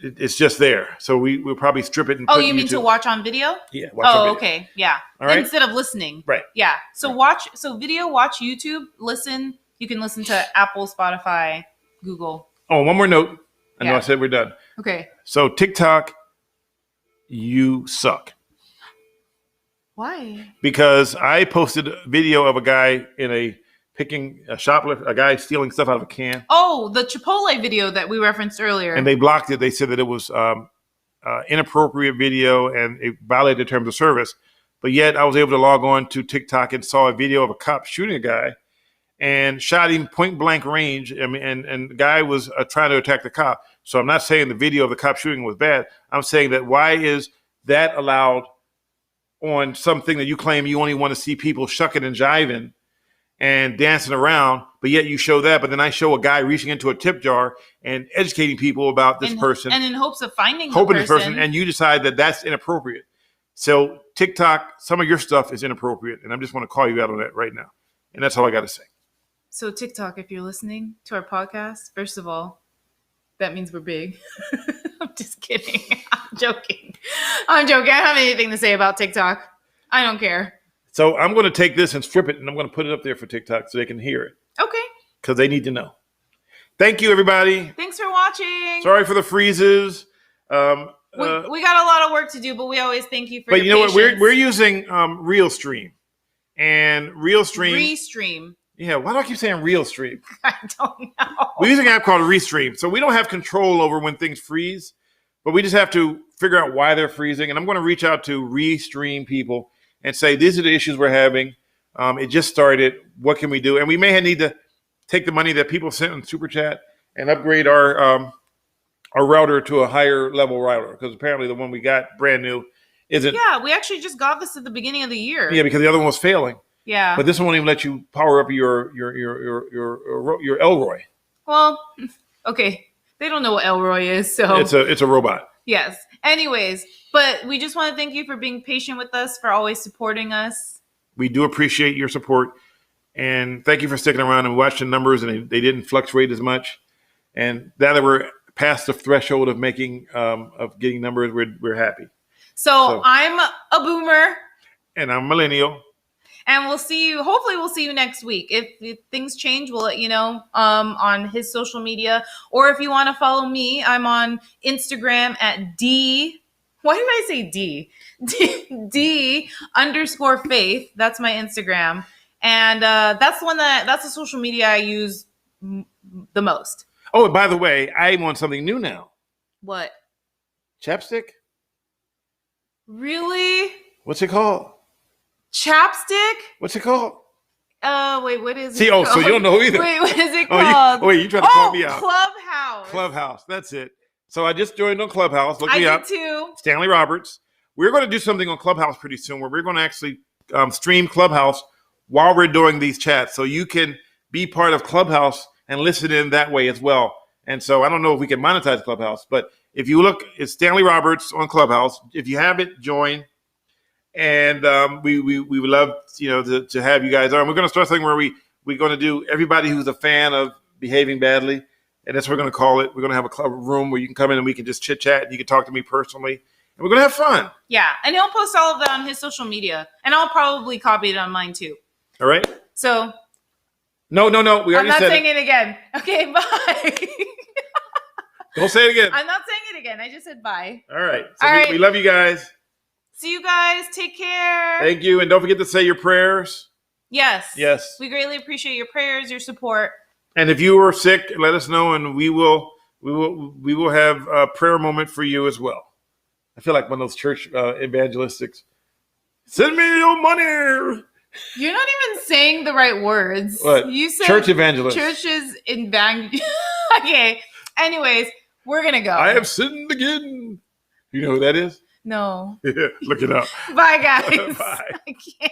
B: it's just there. So we'll probably strip it and put
A: you mean to watch on video?
B: Yeah. Watch on video.
A: Okay. Yeah.
B: All right.
A: Instead of listening.
B: Right.
A: Yeah. So watch YouTube, listen. You can listen to Apple, Spotify, Google.
B: Oh, one more note. I know I said we're done.
A: Okay.
B: So TikTok, you suck.
A: Why?
B: Because I posted a video of a guy a guy stealing stuff out of a can.
A: Oh, the Chipotle video that we referenced earlier.
B: And they blocked it. They said that it was inappropriate video and it violated terms of service. But yet I was able to log on to TikTok and saw a video of a cop shooting a guy and shot him point blank range. I mean, and the guy was trying to attack the cop. So I'm not saying the video of the cop shooting was bad. I'm saying that why is that allowed on something that you claim you only want to see people shucking and jiving and dancing around, but yet you show that. But then I show a guy reaching into a tip jar and educating people about this person.
A: And in hopes of finding
B: this person. And you decide that that's inappropriate. So TikTok, some of your stuff is inappropriate. And I just want to call you out on that right now. And that's all I got to say. So
A: TikTok, if you're listening to our podcast, first of all, that means we're big. I'm just kidding. I'm joking. I don't have anything to say about TikTok. I don't care.
B: So I'm going to take this and strip it, and I'm going to put it up there for TikTok so they can hear it.
A: Okay.
B: Because they need to know. Thank you, everybody.
A: Thanks for watching.
B: Sorry for the freezes.
A: We got a lot of work to do, but we always thank you for your patience.
B: But you know what? We're using Realstream. And Realstream.
A: Restream.
B: Yeah, why do I keep saying Realstream?
A: I don't know.
B: We're using an app called Restream. So we don't have control over when things freeze, but we just have to figure out why they're freezing. And I'm going to reach out to Restream people and say, these are the issues we're having. It just started. What can we do? And we may need to take the money that people sent in Super Chat and upgrade our router to a higher level router, because apparently the one we got brand new isn't.
A: Yeah, we actually just got this at the beginning of the year.
B: Yeah, because the other one was failing.
A: Yeah.
B: But this one won't even let you power up your Elroy.
A: Well, okay. They don't know what Elroy is, so
B: it's a robot.
A: Yes. Anyways, but we just want to thank you for being patient with us, for always supporting us.
B: We do appreciate your support, and thank you for sticking around and watching numbers, and they didn't fluctuate as much. And now that we're past the threshold of getting numbers, we're happy.
A: So I'm a boomer,
B: and I'm millennial.
A: And we'll see you. Hopefully, we'll see you next week. If things change, we'll let you know on his social media. Or if you want to follow me, I'm on Instagram at D. Why did I say D? D_faith. That's my Instagram, and that's the social media I use the most.
B: Oh, and by the way, I'm on something new now.
A: What?
B: Chapstick?
A: Really?
B: What's it called?
A: Chapstick?
B: What's it called?
A: Wait, what is it?
B: See, so you don't know either.
A: Wait, what is it called?
B: You trying to call me out.
A: Clubhouse.
B: That's it. So I just joined on Clubhouse. Look me
A: up.
B: I
A: did too.
B: Stanley Roberts. We're going to do something on Clubhouse pretty soon where we're going to actually stream Clubhouse while we're doing these chats. So you can be part of Clubhouse and listen in that way as well. And so I don't know if we can monetize Clubhouse, but if you look, it's Stanley Roberts on Clubhouse. If you haven't, join. And we would love to have you guys on. We're going to start something where we're going to do everybody who's a fan of behaving badly, and that's what we're going to call it. We're going to have a club room where you can come in and we can just chit chat. You can talk to me personally, and we're going to have fun.
A: Yeah, and he'll post all of that on his social media, and I'll probably copy it on mine too.
B: All right.
A: So.
B: No. We already said it.
A: I'm not saying it again. Okay, bye.
B: Don't say it again.
A: I'm not saying it again. I just said bye.
B: All right. So we love you guys.
A: See you guys. Take care.
B: Thank you. And don't forget to say your prayers.
A: Yes.
B: Yes.
A: We greatly appreciate your prayers, your support.
B: And if you were sick, let us know, and we will have a prayer moment for you as well. I feel like one of those church evangelistics. Send me your money.
A: You're not even saying the right words.
B: What?
A: You said
B: church evangelist.
A: Churches in Okay. Anyways, we're gonna go.
B: I have sinned again. You know who that is?
A: No.
B: Look it up.
A: Bye, guys.
B: Bye.
A: I can't.